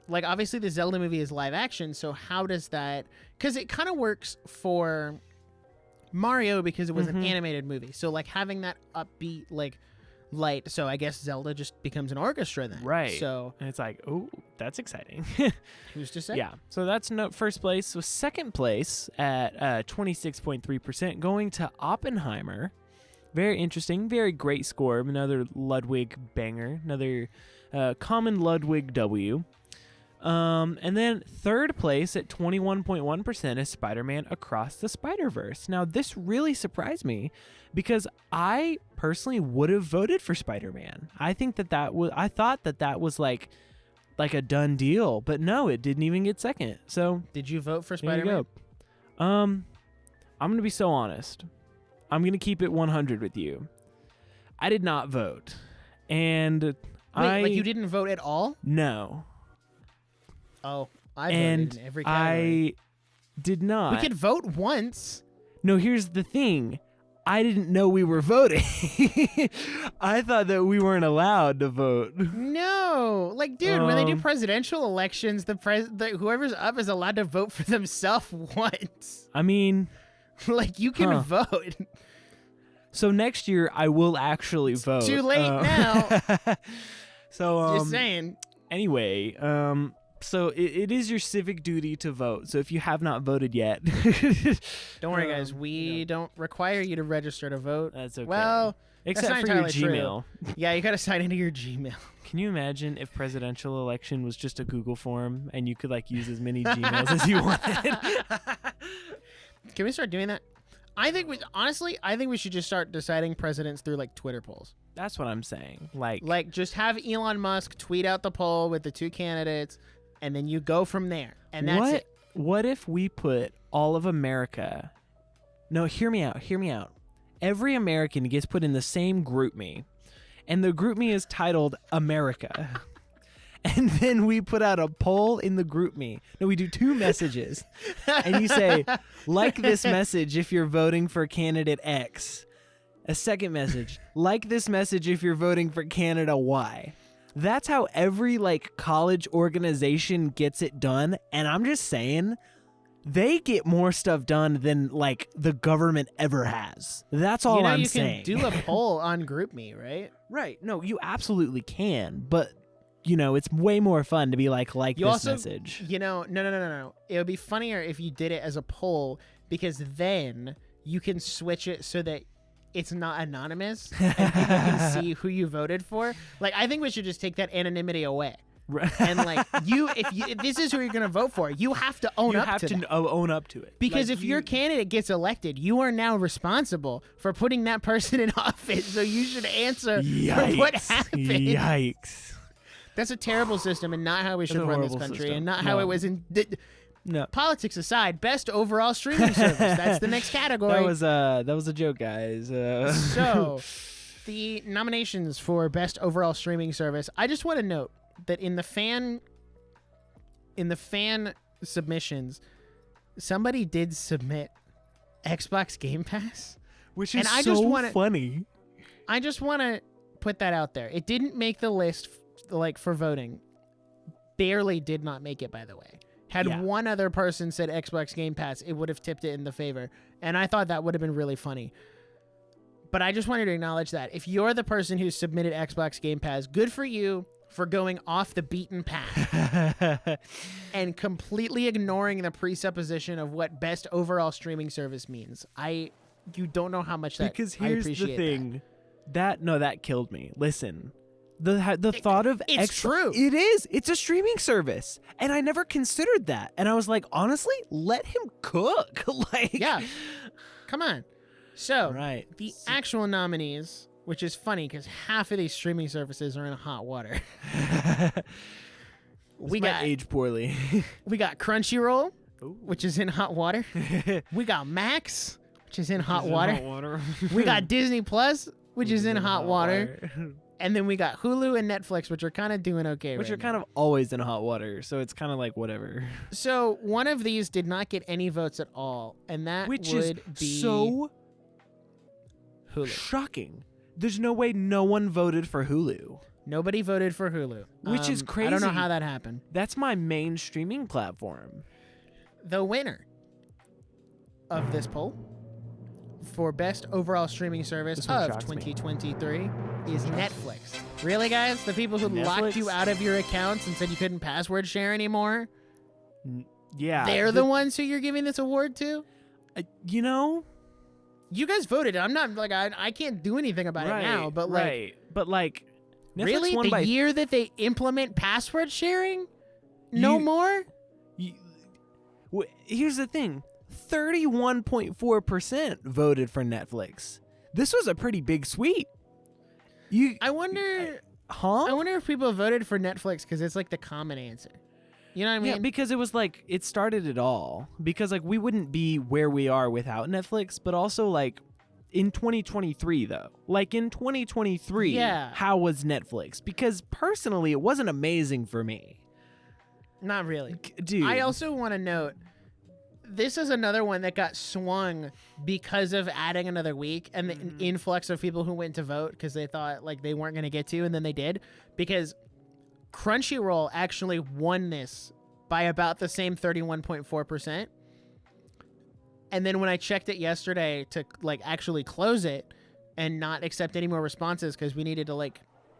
like, obviously the Zelda movie is live action, so how does that... Because it kind of works for Mario because it was an animated movie. So, like, having that upbeat, like, light... So I guess Zelda just becomes an orchestra then. Right. So... And it's like, oh, that's exciting. Who's to say? Yeah. So that's first place. So second place at 26.3% going to Oppenheimer. Very interesting. Very great score. Another Ludwig banger. Another common Ludwig W. And then third place at 21.1% is Spider-Man Across the Spider-Verse. Now, this really surprised me because I personally would have voted for Spider-Man. I think I thought that was like a done deal, but no, it didn't even get second. So Did you vote for there you Spider-Man? go. I'm going to be so honest. I'm going to keep it 100 with you. I did not vote. And Like, you didn't vote at all? No. Oh, I voted in every category. I did not. We could vote once. No, here's the thing. I didn't know we were voting. I thought that we weren't allowed to vote. No, like, dude, when they do presidential elections, whoever's up is allowed to vote for themselves once. I mean, like, you can vote. So next year I will actually vote. Too late now. So Just saying. Anyway, so it is your civic duty to vote. So if you have not voted yet, Don't worry, guys. We don't require you to register to vote. That's okay. Well, except that's for not your entirely Gmail. true. Yeah, you got to sign into your Gmail. Can you imagine if presidential election was just a Google form and you could like use as many Gmails as you wanted? Can we start doing that? I think we should just start deciding presidents through, like, Twitter polls. That's what I'm saying. Like just have Elon Musk tweet out the poll with the two candidates, and then you go from there. And that's it. What if we put all of America? No, hear me out. Every American gets put in the same GroupMe, and the GroupMe is titled America. And then we put out a poll in the GroupMe. No, we do 2 messages. And you say, like this message if you're voting for candidate X. A second message, like this message if you're voting for candidate Y. That's how every, like, college organization gets it done. And I'm just saying, they get more stuff done than, like, the government ever has. That's all I'm saying. You can do a poll on GroupMe, right? Right. No, you absolutely can. But, you know, it's way more fun to be like this message. You know, no. It would be funnier if you did it as a poll, because then you can switch it so that it's not anonymous and people can see who you voted for. Like, I think we should just take that anonymity away. And, like, if this is who you're going to vote for, you have to own up to it. You have to own up to it. Because if your candidate gets elected, you are now responsible for putting that person in office. So you should answer for what happened. Yikes. That's a terrible system and not how we should a run this horrible country system. and not how it was in. No. Politics aside, best overall streaming service. That's the next category. That was a joke, guys. So, the nominations for best overall streaming service. I just want to note that in the fan submissions, somebody did submit Xbox Game Pass, which is funny. I just want to put that out there. It didn't make the list for voting. Barely did not make it, by the way. Had one other person said Xbox Game Pass, it would have tipped it in the favor. And I thought that would have been really funny. But I just wanted to acknowledge that. If you're the person who submitted Xbox Game Pass, good for you for going off the beaten path and completely ignoring the presupposition of what best overall streaming service means. You don't know how much that because here's I appreciate the thing that killed me. Listen, the thought of it's true. It is. It's a streaming service, and I never considered that. And I was like, honestly, let him cook. Yeah, come on. So the So actual nominees, which is funny because half of these streaming services are in hot water. we got age poorly. We got Crunchyroll, Ooh. which is in hot water. We got Max, which is in hot water. We got Disney Plus, which is in hot water. And then we got Hulu and Netflix, which are kind of doing okay which right are kind of always in hot water, so it's kind of like whatever. So one of these did not get any votes at all, and that which would is be so Hulu. shocking. There's no way no one voted for Hulu. Nobody voted for Hulu, Which is crazy. I don't know how that happened. That's my main streaming platform. The winner of this poll for best overall streaming service This one of shocks me. 2023 is Netflix. Really, guys? The people who locked you out of your accounts and said you couldn't password share anymore? Yeah. They're the ones who you're giving this award to? You know? You guys voted. I'm not, I can't do anything about it now, but But Netflix really? won The by year that they implement password sharing? No more? Here's the thing. 31.4% voted for Netflix. This was a pretty big sweep. I wonder if people voted for Netflix because it's like the common answer. You know what I mean? Yeah, because it was like it started it all. Because we wouldn't be where we are without Netflix, but also in 2023 though. In 2023, how was Netflix? Because personally, it wasn't amazing for me. Not really. Dude. I also want to note this is another one that got swung because of adding another week and the influx of people who went to vote because they thought they weren't going to get to, and then they did, because Crunchyroll actually won this by about the same 31.4%. And then when I checked it yesterday to actually close it and not accept any more responses because we needed to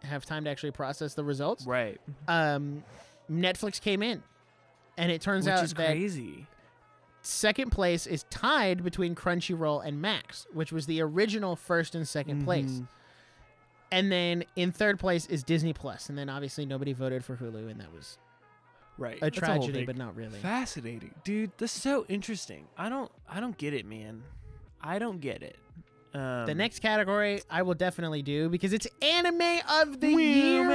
have time to actually process the results. Right. Netflix came in, and it turns Which out is that crazy. second place is tied between Crunchyroll and Max, which was the original first and second place. And then in third place is Disney Plus, and then obviously nobody voted for Hulu, and that was a tragedy, but not really. Fascinating, dude. This is so interesting. I don't get it, man. I don't get it. The next category I will definitely do because it's Anime of the Year.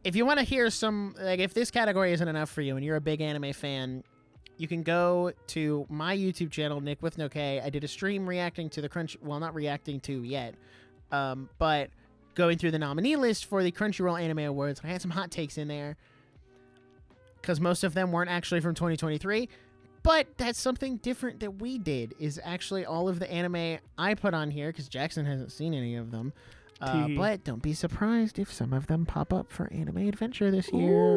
If you want to hear some, if this category isn't enough for you and you're a big anime fan, you can go to my YouTube channel, Nick with no K. I did a stream reacting to not reacting to yet, but going through the nominee list for the Crunchyroll Anime Awards. I had some hot takes in there because most of them weren't actually from 2023. But that's something different that we did, is actually all of the anime I put on here, because Jackson hasn't seen any of them. But don't be surprised if some of them pop up for Anime Adventure this year.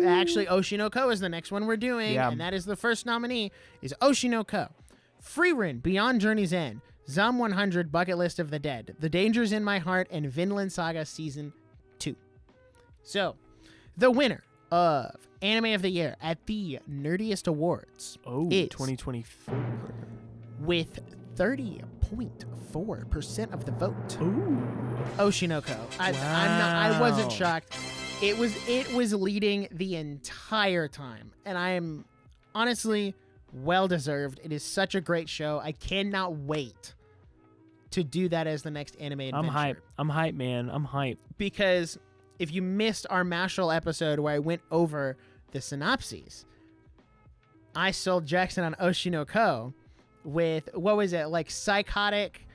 Actually, Oshinoko is the next one we're doing, and that is the first nominee, is Oshinoko. Frieren, Beyond Journey's End, Zom 100, Bucket List of the Dead, The Dangers in My Heart, and Vinland Saga Season 2. So, the winner of Anime of the Year at the Nerdiest Awards is 2024. with 30.4% of the vote. Ooh. Oshinoko. I wasn't shocked. It was leading the entire time, and I am honestly well deserved. It is such a great show. I cannot wait to do that as the next anime adventure. I'm hype, man. I'm hype. Because if you missed our Mashal episode where I went over the synopses, I sold Jackson on Oshinoko with, what was it, like psychotic,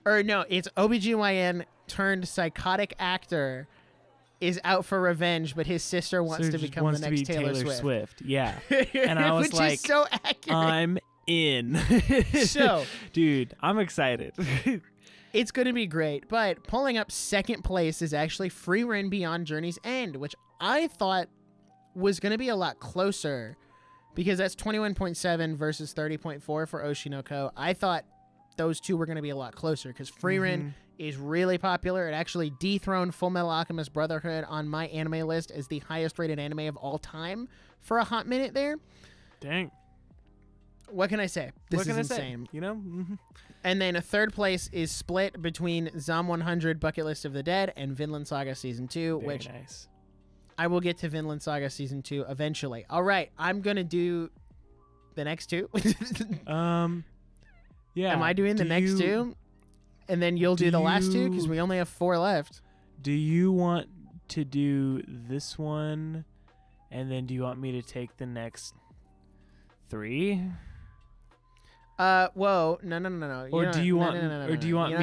or no, it's OBGYN turned psychotic actor is out for revenge, but his sister wants to become the next Taylor Swift. Yeah. And I was which like, is so accurate. I'm in. So, dude, I'm excited. it's going to be great. But pulling up second place is actually Free Run Beyond Journey's End, which I thought was going to be a lot closer because that's 21.7 versus 30.4 for Oshinoko. I thought those two were going to be a lot closer because Free Run is really popular. It actually dethroned Full Metal Alchemist Brotherhood on my anime list as the highest rated anime of all time for a hot minute there. Dang. What can I say? This is insane. You know? And then a third place is split between Zom 100 Bucket List of the Dead and Vinland Saga Season 2, Very which nice. I will get to Vinland Saga Season 2 eventually. All right, I'm going to do the next two. Yeah. Am I doing the next two? And then you'll do the last two because we only have 4 left. Do you want to do this one, and then do you want me to take the next 3? Whoa, no. Or do you want me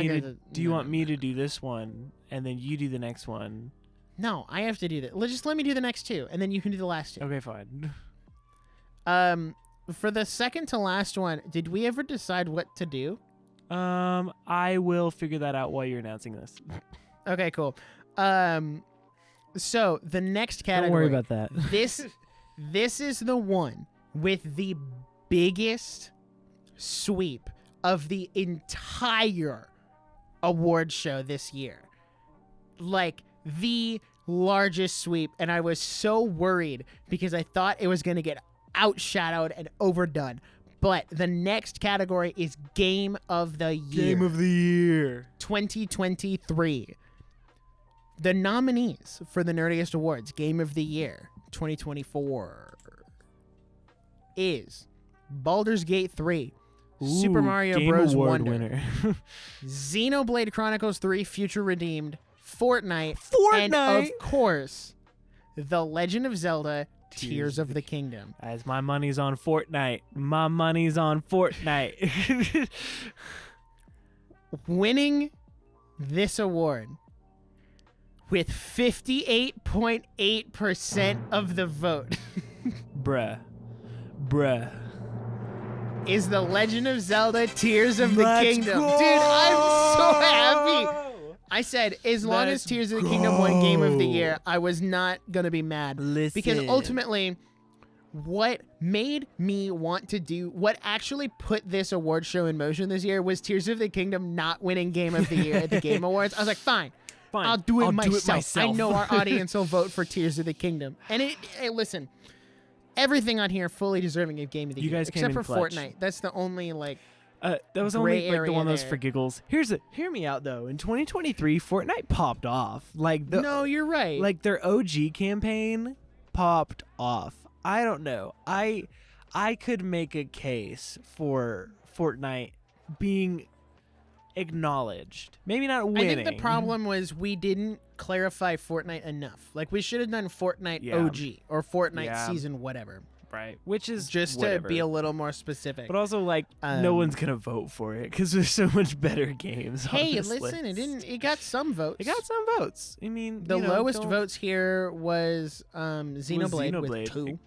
to to do this one, and then you do the next one? No, I have to do that. Just let me do the next 2, and then you can do the last 2. Okay, fine. For the second to last one, did we ever decide what to do? I will figure that out while you're announcing this. Okay, cool. So the next category. Don't worry about that. This is the one with the biggest sweep of the entire award show this year. Like the largest sweep, and I was so worried because I thought it was going to get outshadowed and overdone. But the next category is Game of the Year. Game of the Year 2023. The nominees for the Nerdiest Awards Game of the Year 2024 is Baldur's Gate 3, Super Mario Game Bros. Award Wonder, winner. Xenoblade Chronicles 3 Future Redeemed, Fortnite, and of course, The Legend of Zelda Tears of the Kingdom. As my money's on Fortnite. My money's on Fortnite. Winning this award with 58.8% of the vote Bruh. is The Legend of Zelda Tears of the Let's Kingdom. go! Dude, I'm so happy. I said, as long as Tears of the Kingdom won Game of the Year, I was not going to be mad. Because ultimately, what made me want to do, what actually put this award show in motion this year was Tears of the Kingdom not winning Game of the Year at the Game Awards. I was like, fine. I'll do it myself. I know our audience will vote for Tears of the Kingdom. And listen, everything on here fully deserving of Game of the Year. Guys came except in for clutch. Fortnite. That's the only, like... that was gray only like the one that was area for giggles. Hear me out though. In 2023, Fortnite popped off. No, you're right. Like their OG campaign popped off. I don't know. I could make a case for Fortnite being acknowledged. Maybe not winning. I think the problem was we didn't clarify Fortnite enough. Like we should have done Fortnite OG or Fortnite season whatever. Right, which is just whatever. To be a little more specific. But also, like, no one's gonna vote for it because there's so much better games. Hey, on this listen, list. It got some votes. It got some votes. I mean, the lowest votes here was Xenoblade with 2.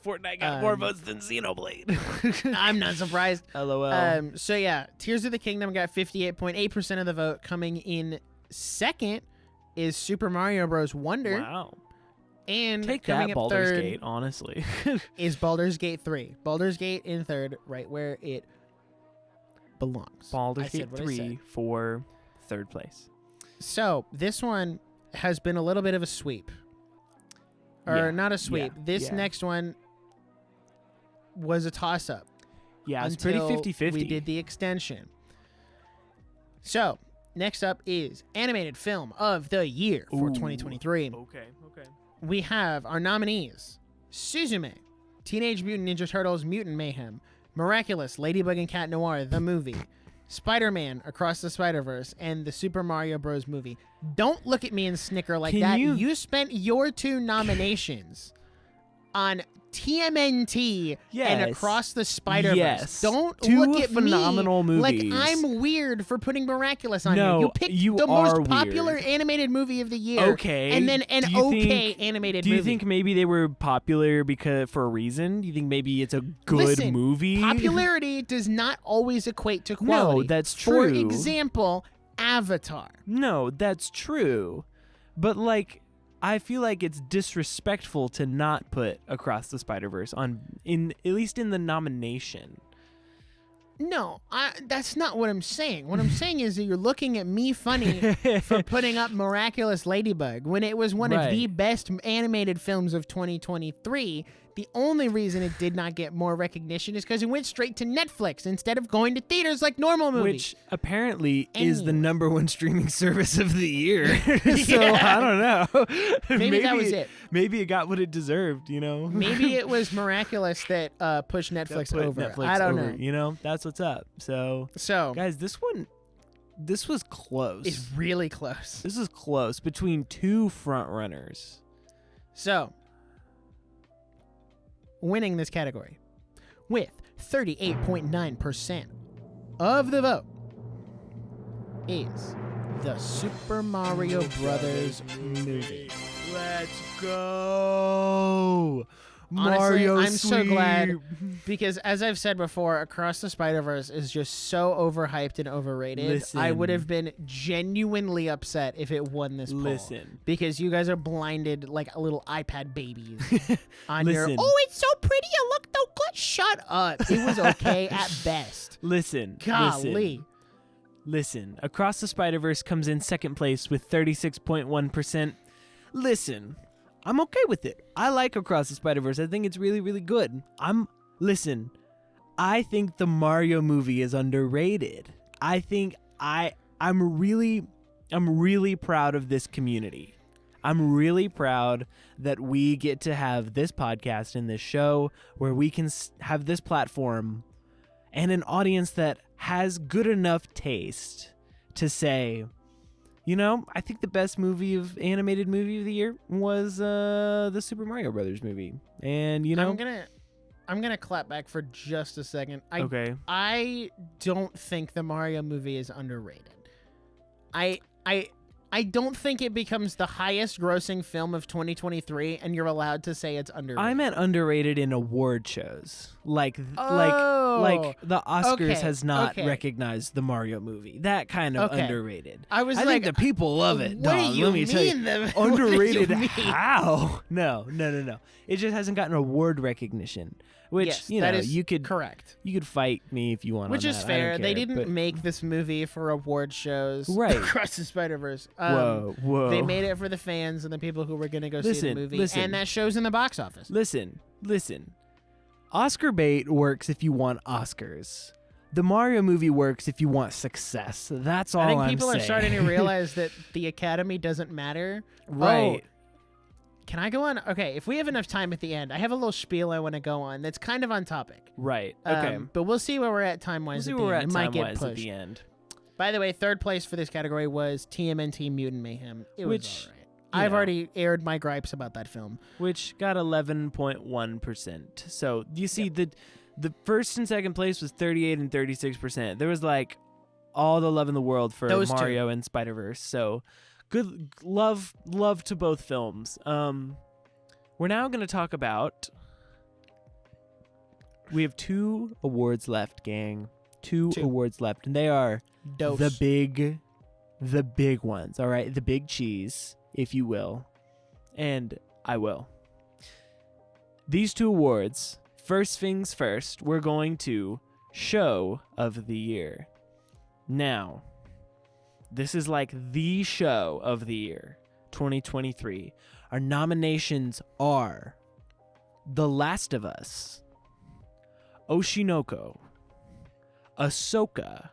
Fortnite got more votes than Xenoblade. I'm not surprised. LOL. So yeah, Tears of the Kingdom got 58.8% of the vote. Coming in second is Super Mario Bros. Wonder. Wow. And take coming that, up Baldur's third Gate, honestly. is Baldur's Gate 3. Baldur's Gate in third, right where it belongs. Baldur's Gate 3 for third place. So this one has been a little bit of a sweep. Or not a sweep. This next one was a toss-up. Yeah, it's pretty 50-50. We did the extension. So, next up is Animated Film of the Year for 2023. Okay. We have our nominees: Suzume, Teenage Mutant Ninja Turtles Mutant Mayhem, Miraculous, Ladybug and Cat Noir, the movie, Spider-Man Across the Spider-Verse and the Super Mario Bros. Movie. Don't look at me and snicker like that. You spent your 2 nominations on TMNT and Across the Spider-Verse. Yes. Don't 2 look at phenomenal me movies. like I'm weird for putting Miraculous on No, here. You picked you the are most popular weird. animated movie of the year. Okay. And then an animated movie. Do you think maybe they were popular for a reason? Do you think maybe it's a good movie? Popularity does not always equate to quality. No, that's true. For example, Avatar. No, that's true. But I feel like it's disrespectful to not put Across the Spider-Verse at least in the nomination. No, that's not what I'm saying. What I'm saying is that you're looking at me funny for putting up Miraculous Ladybug when it was one of the best animated films of 2023. The only reason it did not get more recognition is because it went straight to Netflix instead of going to theaters like normal movies. Which apparently is the #1 streaming service of the year. So I don't know. Maybe that was it. Maybe it got what it deserved, Maybe it was Miraculous that pushed Netflix over. I don't know. That's what's up. So guys, this was close. It's really close. This is close between 2 front runners. So, winning this category with 38.9% of the vote is the Super Mario Brothers movie. Let's go. Honestly, Mario I'm so glad sweep. because, as I've said before, Across the Spider-Verse is just so overhyped and overrated. Listen. I would have been genuinely upset if it won this poll. Listen. Because you guys are blinded like little iPad babies on your, Listen. oh, it's so pretty, it looked so good. Shut up. It was okay at best. Listen. Golly. Listen. Across the Spider-Verse comes in second place with 36.1%. Listen. I'm okay with it. I like Across the Spider-Verse. I think it's really, really good. Listen, I think the Mario movie is underrated. I think I'm really proud of this community. I'm really proud that we get to have this podcast and this show where we can have this platform and an audience that has good enough taste to say, I think the best animated movie of the year was the Super Mario Brothers movie. And I'm gonna clap back for just a second. Okay. I don't think the Mario movie is underrated. I don't think it becomes the highest grossing film of 2023 and you're allowed to say it's underrated. I meant underrated in award shows. Like the Oscars has not recognized the Mario movie. That kind of underrated. I think the people love it. What do you let me tell you. Underrated What do you mean? how? No. It just hasn't gotten award recognition. Which, yes, that is you could correct. You could fight me if you want. Which on is that. fair. I don't They care, didn't but make this movie for award shows. Right. Across the Spider-Verse. Whoa. They made it for the fans and the people who were going to go see the movie. And that shows in the box office. Listen. Oscar bait works if you want Oscars. The Mario movie works if you want success. That's all I'm saying. I think people are starting to realize that the Academy doesn't matter. Right. Oh, can I go on? Okay, if we have enough time at the end, I have a little spiel I want to go on that's kind of on topic. Right. Okay. But we'll see where we're at time-wise at the end. It might get pushed. At the end. By the way, third place for this category was TMNT Mutant Mayhem. It was all right. I've already aired my gripes about that film. Which got 11.1%. So you see the first and second place was 38 and 36%. There was all the love in the world for Those Mario and Spider-Verse. So good love to both films. We're now going to talk about. We have 2 awards left, gang. 2 awards left, and they are the big ones. All right, the big cheese, if you will, and I will. These 2 awards. First things first, we're going to Show of the Year. Now, this is the show of the year, 2023. Our nominations are The Last of Us, Oshinoko, Ahsoka,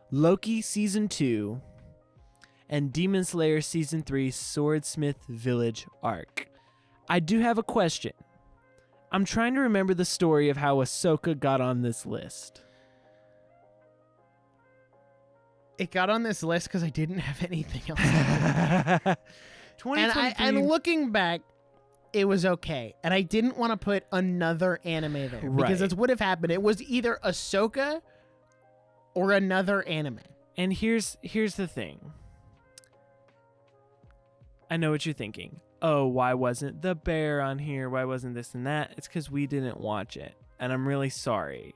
Loki Season 2, and Demon Slayer Season 3 Swordsmith Village Arc. I do have a question. I'm trying to remember the story of how Ahsoka got on this list. it got on this list because I didn't have anything else. 2023. And looking back, it was okay. And I didn't want to put another anime there because that's what would have happened. It was either Ahsoka or another anime. And here's the thing. I know what you're thinking. Oh, why wasn't The Bear on here? Why wasn't this and that? It's because we didn't watch it. And I'm really sorry.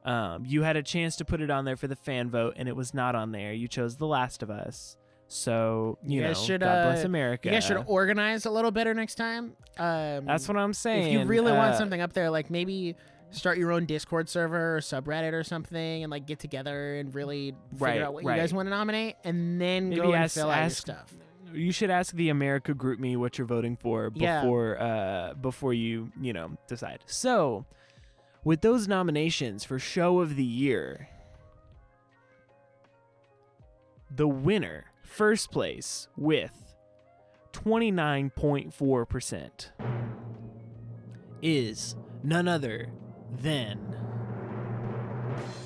You had a chance to put it on there for the fan vote, and it was not on there. You chose The Last of Us. So, you know, should, God bless America. You guys should organize a little better next time. That's what I'm saying. If you really want something up there, like maybe start your own Discord server or subreddit or something and like get together and really figure out what you guys want to nominate and then maybe go and fill out your stuff. You should ask the America GroupMe what you're voting for before you decide. So, with those nominations for Show of the Year, the winner, first place with 29.4%, is none other than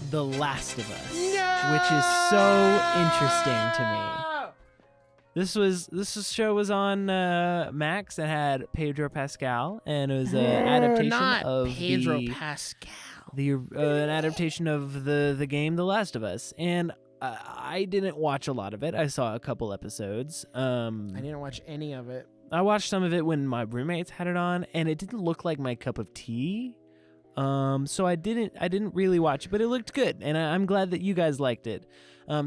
The Last of Us, which is so interesting to me. This show was on Max. It had Pedro Pascal, and it was an adaptation of Pedro Pascal. An adaptation of the game The Last of Us, and I didn't watch a lot of it. I saw a couple episodes. I didn't watch any of it. I watched some of it when my roommates had it on, and it didn't look like my cup of tea. So I didn't really watch it, but it looked good, and I'm glad that you guys liked it.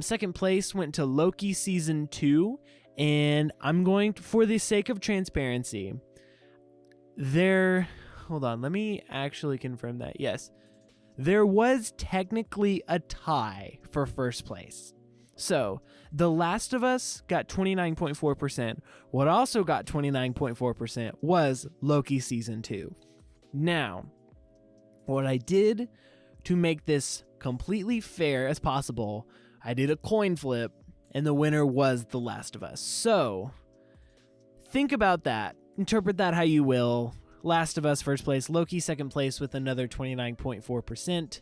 Second place went to Loki Season 2, and I'm going to, for the sake of transparency, hold on, let me actually confirm that. Yes, there was technically a tie for first place. So, The Last of Us got 29.4%. What also got 29.4% was Loki Season 2. Now, what I did to make this completely fair as possible, I did a coin flip, and the winner was The Last of Us. So, think about that. Interpret that how you will. Last of Us first place, Loki second place with another 29.4%.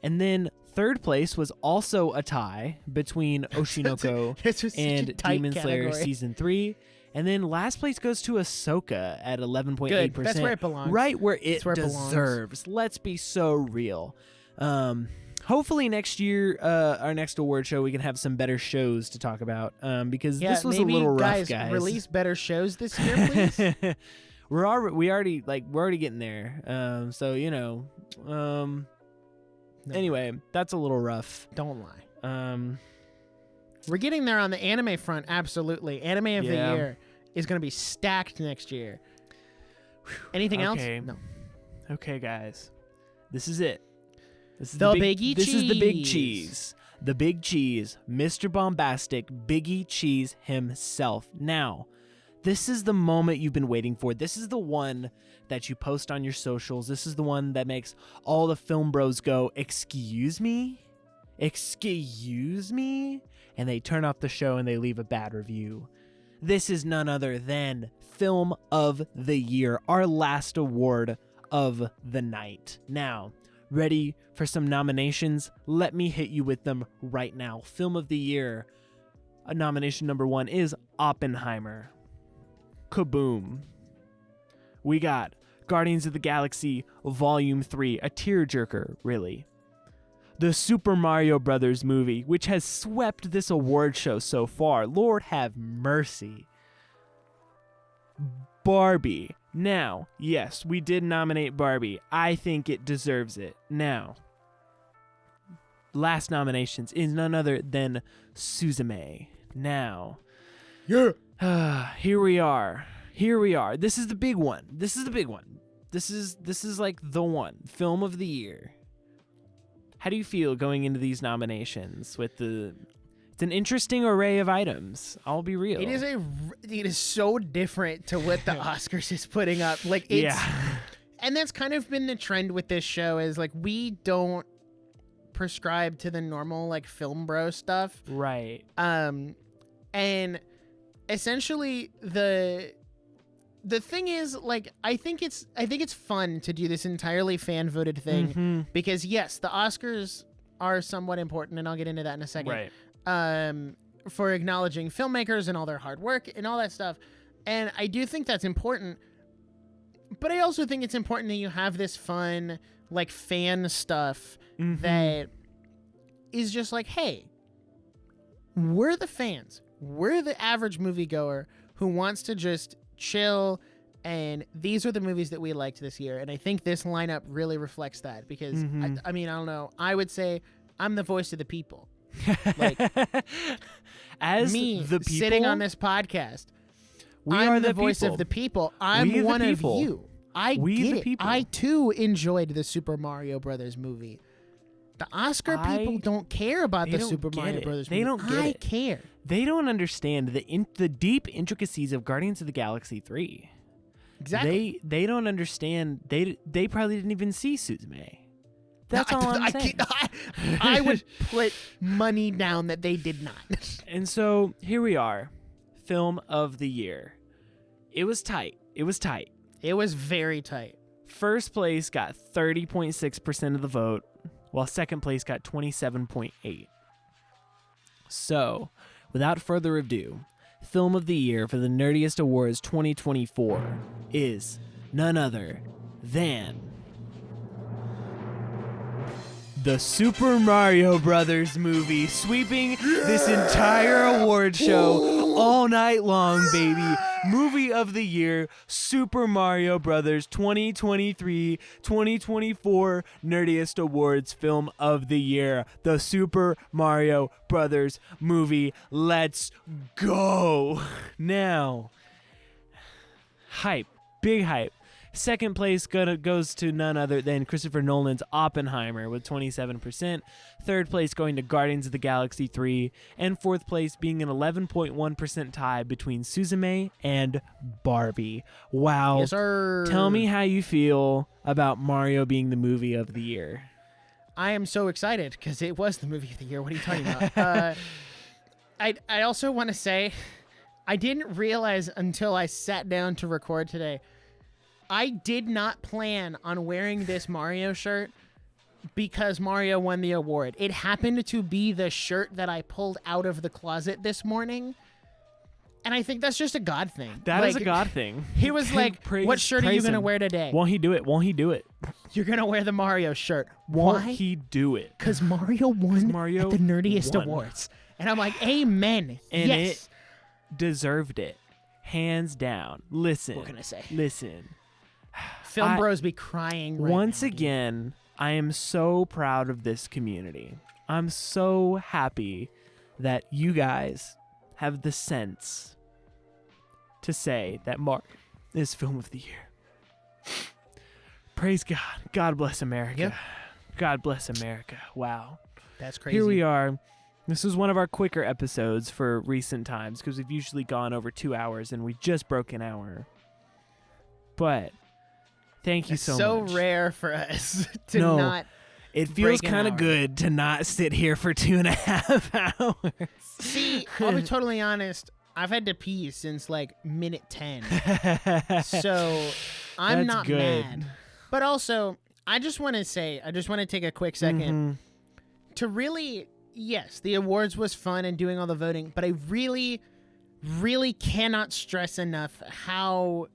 And then third place was also a tie between Oshinoko and Demon Slayer Season 3. And then last place goes to Ahsoka at 11.8%. Good. That's where it belongs. Right where it deserves. Let's be so real. Hopefully next year, our next award show, we can have some better shows to talk about. Because this was a little rough, guys. Release better shows this year, please. We're already getting there. So No. Anyway, that's a little rough. Don't lie. We're getting there on the anime front, absolutely. Anime of the year is going to be stacked next year. Anything else? No. Okay, guys. This is it. This is the big Biggie This Cheese. is the big cheese. The big cheese. Mr. Bombastic, Biggie Cheese himself. Now, this is the moment you've been waiting for. This is the one that you post on your socials. This is the one that makes all the film bros go, "Excuse me? Excuse me?" And they turn off the show and they leave a bad review. This is none other than Film of the Year, our last award of the night. Now, ready for some nominations? Let me hit you with them right now. Film of the Year, nomination number 1 is Oppenheimer. Kaboom. We got Guardians of the Galaxy Volume 3, a tearjerker, really. The Super Mario Brothers movie, which has swept this award show so far. Lord have mercy. Barbie. Now, yes, we did nominate Barbie. I think it deserves it. Now, last nominations is none other than Suzume. Now, here we are. This is the big one. This is like the one. Film of the Year. How do you feel going into these nominations with it's an interesting array of items. I'll be real. It is so different to what the Oscars is putting up. Like and that's kind of been the trend with this show is like we don't prescribe to the normal like film bro stuff. Right. And essentially the thing is, like, I think it's fun to do this entirely fan voted thing because yes, the Oscars are somewhat important, and I'll get into that in a second. Right. for acknowledging filmmakers and all their hard work and all that stuff. And I do think that's important. But I also think it's important that you have this fun, like, fan stuff that is just like, hey, we're the fans. We're the average moviegoer who wants to just chill, and these are the movies that we liked this year. And I think this lineup really reflects that because, I mean, I don't know. I would say I'm the voice of the people. Like, as me the people, sitting on this podcast, I'm are the voice of the people. I'm one of you. I get it. I too enjoyed the Super Mario Brothers movie. The Oscar people don't care about the Super Mario Brothers movie. They don't get it. I care. They don't understand the deep intricacies of Guardians of the Galaxy 3. Exactly. They don't understand. They probably didn't even see Suzume. That's all I'm saying. I would put money down that they did not. And so here we are, film of the year. It was tight. It was very tight. First place got 30.6% of the vote, while second place got 27.8%. So, without further ado, film of the year for the Nerdiest Awards 2024 is none other than the Super Mario Brothers movie, sweeping this entire award show all night long, baby. Movie of the year, Super Mario Brothers 2023-2024 Nerdiest Awards Film of the Year. The Super Mario Brothers movie. Let's go. Now, hype, big hype. Second place goes to none other than Christopher Nolan's Oppenheimer with 27%. Third place going to Guardians of the Galaxy 3. And fourth place being an 11.1% tie between Suzume and Barbie. Wow. Yes, sir. Tell me how you feel about Mario being the movie of the year. I am so excited because it was the movie of the year. What are you talking about? I also want to say I didn't realize until I sat down to record today. I did not plan on wearing this Mario shirt because Mario won the award. It happened to be the shirt that I pulled out of the closet this morning. And I think that's just a God thing. That is a God thing. He was like, what shirt are you going to wear today? Won't he do it? Won't he do it? You're going to wear the Mario shirt. Won't Why? he do it? Because Mario won at the Nerdiest won. Awards. And I'm like, amen. And yes. it deserved it. Hands down. Listen. What can I say? Listen. Film bros be crying right once now, again, I am so proud of this community. I'm so happy that you guys have the sense to say that Mark is film of the year. Praise God. God bless America. Yep. God bless America. Wow. That's crazy. Here we are. This is one of our quicker episodes for recent times because we've usually gone over 2 hours and we just broke an hour. But thank you so much. So rare for us to not. It feels break an kind of hour. good to not sit here for 2.5 hours. See, I'll be totally honest. I've had to pee since like minute 10. So I'm That's not good. mad. But also, I just want to take a quick second to really, yes, the awards was fun and doing all the voting, but I really, really cannot stress enough how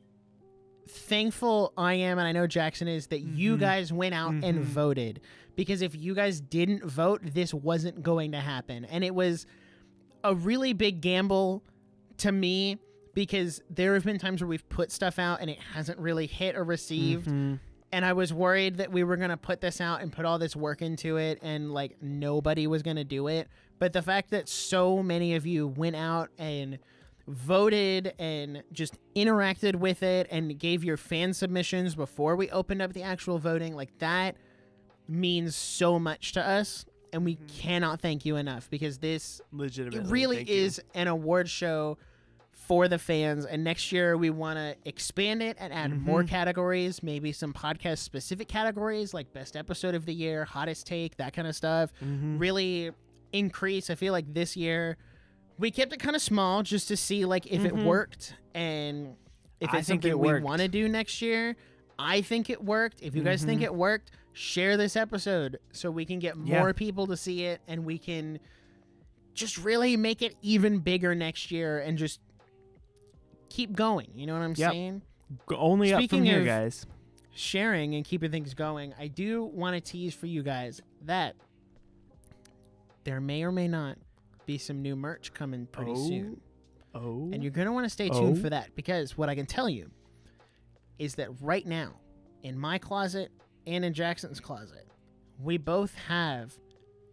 thankful I am, and I know Jackson is, that you guys went out and voted. Because if you guys didn't vote, this wasn't going to happen. And it was a really big gamble to me because there have been times where we've put stuff out and it hasn't really hit or received. And I was worried that we were going to put this out and put all this work into it and like nobody was going to do it. But the fact that so many of you went out and voted and just interacted with it and gave your fan submissions before we opened up the actual voting, like that means so much to us. And we cannot thank you enough because this Legitimately, it really thank is an award show for the fans. And next year we want to expand it and add more categories, maybe some podcast specific categories like best episode of the year, hottest take, that kind of stuff. Really increase. I feel like this year we kept it kind of small just to see like if it worked and if I it's think something it we worked. want to do next year. I think it worked. If you guys think it worked, share this episode so we can get more people to see it and we can just really make it even bigger next year and just keep going. You know what I'm saying? Only up Speaking from here, of guys. Sharing and keeping things going, I do want to tease for you guys that there may or may not be some new merch coming pretty soon. Oh. And you're going to want to stay tuned for that, because what I can tell you is that right now, in my closet and in Jackson's closet, we both have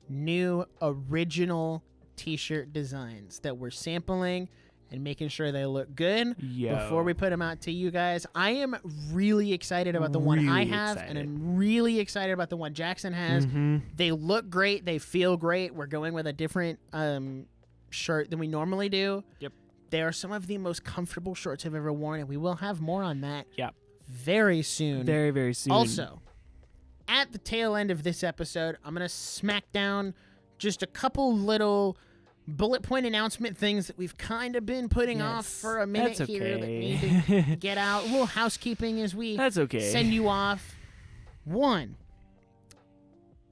new original t-shirt designs that we're sampling and making sure they look good before we put them out to you guys. I am really excited about the one I have, and I'm really excited about the one Jackson has. They look great. They feel great. We're going with a different shirt than we normally do. Yep. They are some of the most comfortable shorts I've ever worn, and we will have more on that very soon. Very, very soon. Also, at the tail end of this episode, I'm going to smack down just a couple little bullet point announcement things that we've kind of been putting off for a minute here that need to get out. A little housekeeping as we send you off. One,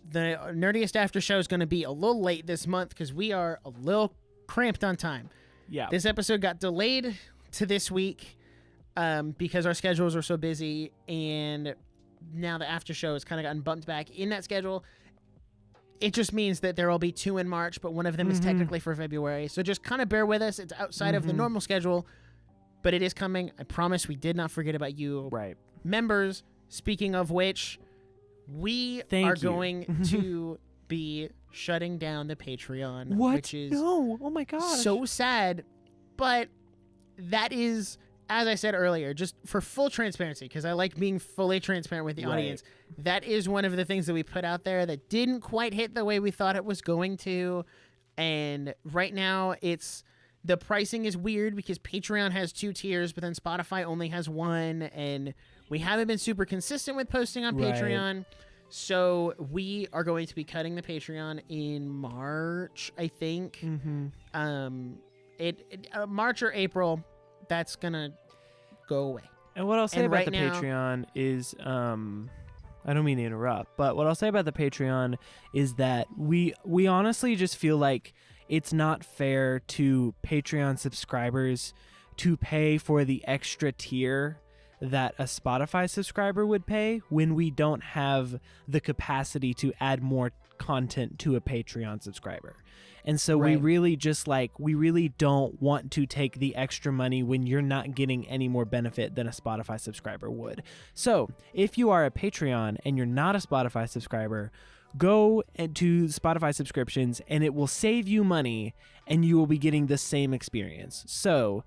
the Nerdiest After Show is going to be a little late this month because we are a little cramped on time. Yeah. This episode got delayed to this week because our schedules are so busy, and now the After Show has kind of gotten bumped back in that schedule. It just means that there will be 2 in March, but one of them is technically for February. So just kind of bear with us. It's outside of the normal schedule, but it is coming. I promise we did not forget about you. Right. Members, speaking of which, we are going to be shutting down the Patreon. What? Which is no. Oh my gosh. so sad, but that is, as I said earlier, just for full transparency, because I like being fully transparent with the audience, that is one of the things that we put out there that didn't quite hit the way we thought it was going to. And right now, the pricing is weird because Patreon has 2 tiers, but then Spotify only has 1. And we haven't been super consistent with posting on Patreon. So we are going to be cutting the Patreon in March, I think. March or April, that's going to go away. And what I'll say about the Patreon is, I don't mean to interrupt, but what I'll say about the Patreon is that we honestly just feel like it's not fair to Patreon subscribers to pay for the extra tier that a Spotify subscriber would pay when we don't have the capacity to add more content to a Patreon subscriber. And so we really don't want to take the extra money when you're not getting any more benefit than a Spotify subscriber would. So if you are a Patreon and you're not a Spotify subscriber, go to Spotify subscriptions and it will save you money and you will be getting the same experience. So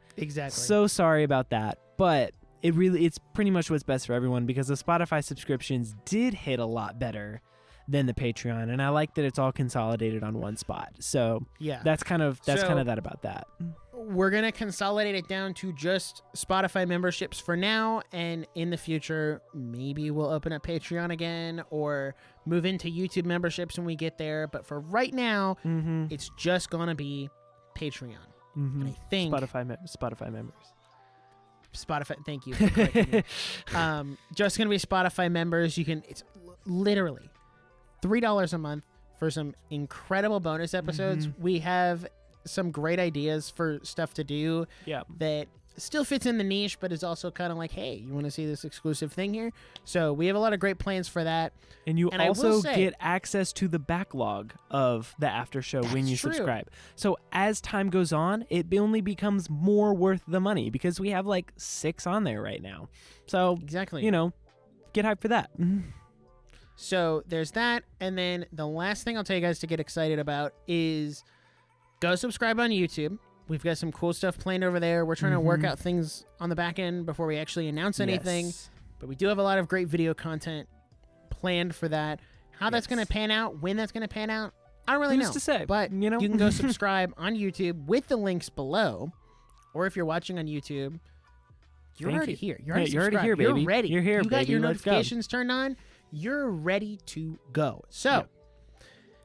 so sorry about that, but it's pretty much what's best for everyone, because the Spotify subscriptions did hit a lot better than the Patreon, and I like that it's all consolidated on one spot. So that's kind of that about that. We're gonna consolidate it down to just Spotify memberships for now, and in the future maybe we'll open up Patreon again or move into YouTube memberships when we get there. But for right now, it's just gonna be Patreon. And I think Spotify members. Spotify, thank you for correcting me. Just gonna be Spotify members. It's literally $3 a month for some incredible bonus episodes. We have some great ideas for stuff to do that still fits in the niche, but is also kind of like, hey, you want to see this exclusive thing here? So we have a lot of great plans for that. And you also get access to the backlog of the After Show when you subscribe. So as time goes on, it only becomes more worth the money because we have like 6 on there right now. So get hyped for that. So there's that. And then the last thing I'll tell you guys to get excited about is go subscribe on YouTube. We've got some cool stuff planned over there. We're trying to work out things on the back end before we actually announce anything. But we do have a lot of great video content planned for that. How that's going to pan out, when that's going to pan out, I don't really know. Who's to say? But you can go subscribe on YouTube with the links below. Or if you're watching on YouTube, you're already here. You're already here, baby. You're ready. You're here, You got baby. your Let's notifications turned on. You're ready to go. So,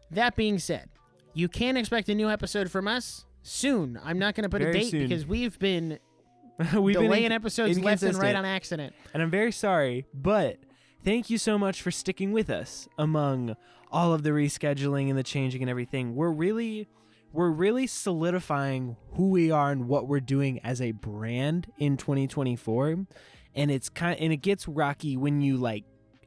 that being said, you can expect a new episode from us soon. I'm not going to put a date because we've been delaying episodes left and right on accident. And I'm very sorry, but thank you so much for sticking with us among all of the rescheduling and the changing and everything. We're we're really solidifying who we are and what we're doing as a brand in 2024. And it gets rocky when you like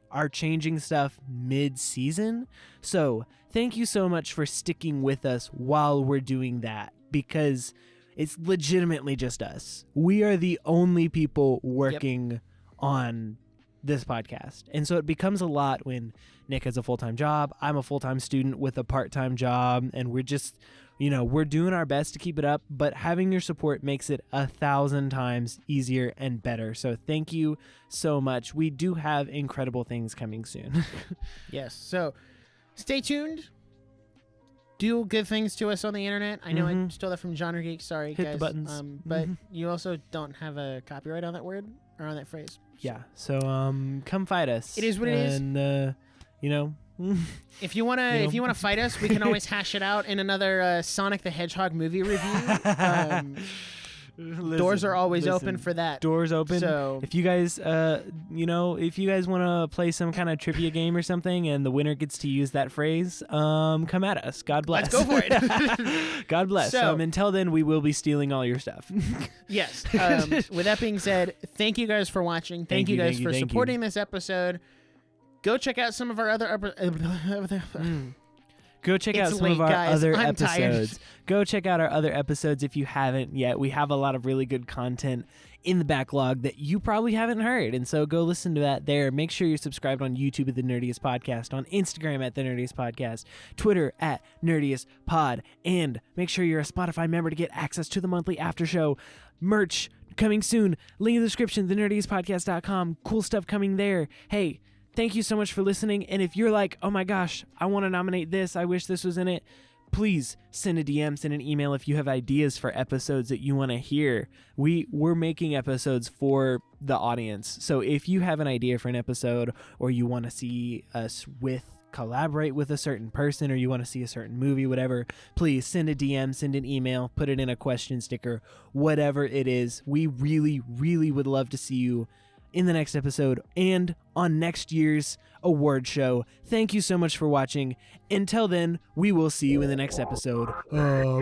are changing stuff mid-season. So thank you so much for sticking with us while we're doing that, because it's legitimately just us. We are the only people working on this podcast. And so it becomes a lot when Nick has a full-time job, I'm a full-time student with a part-time job, and we're just, we're doing our best to keep it up, but having your support makes it 1,000 times easier and better. So thank you so much. We do have incredible things coming soon. Yes. So stay tuned. Do good things to us on the internet. I know I stole that from Genre Geek. Sorry, Hit guys. the buttons. But you also don't have a copyright on that word or on that phrase. Yeah. So come fight us. It is what it is. And if you wanna fight us, we can always hash it out in another Sonic the Hedgehog movie review. Doors are always open for that. Doors open. So if you guys, if you guys want to play some kind of trivia game or something, and the winner gets to use that phrase, come at us. God bless. Let's go for it. God bless. So, until then, we will be stealing all your stuff. Yes. With that being said, thank you guys for watching. Thank you guys for supporting this episode. Go check out some of our other Go check out some of our other episodes. Go check out our other episodes if you haven't yet. We have a lot of really good content in the backlog that you probably haven't heard. And so go listen to that there. Make sure you're subscribed on YouTube at The Nerdiest Podcast, on Instagram at The Nerdiest Podcast, Twitter at Nerdiest Pod, and make sure you're a Spotify member to get access to the monthly Aftershow merch coming soon. Link in the description, thenerdiespodcast.com. Cool stuff coming there. Hey, thank you so much for listening. And if you're like, oh my gosh, I want to nominate this, I wish this was in it, please send a DM, send an email if you have ideas for episodes that you want to hear. We're making episodes for the audience. So if you have an idea for an episode, or you want to see us collaborate with a certain person, or you want to see a certain movie, whatever, please send a DM, send an email, put it in a question sticker, whatever it is. We really, really would love to see you in the next episode and on next year's award show. Thank you so much for watching. Until then, we will see you in the next episode. Bye.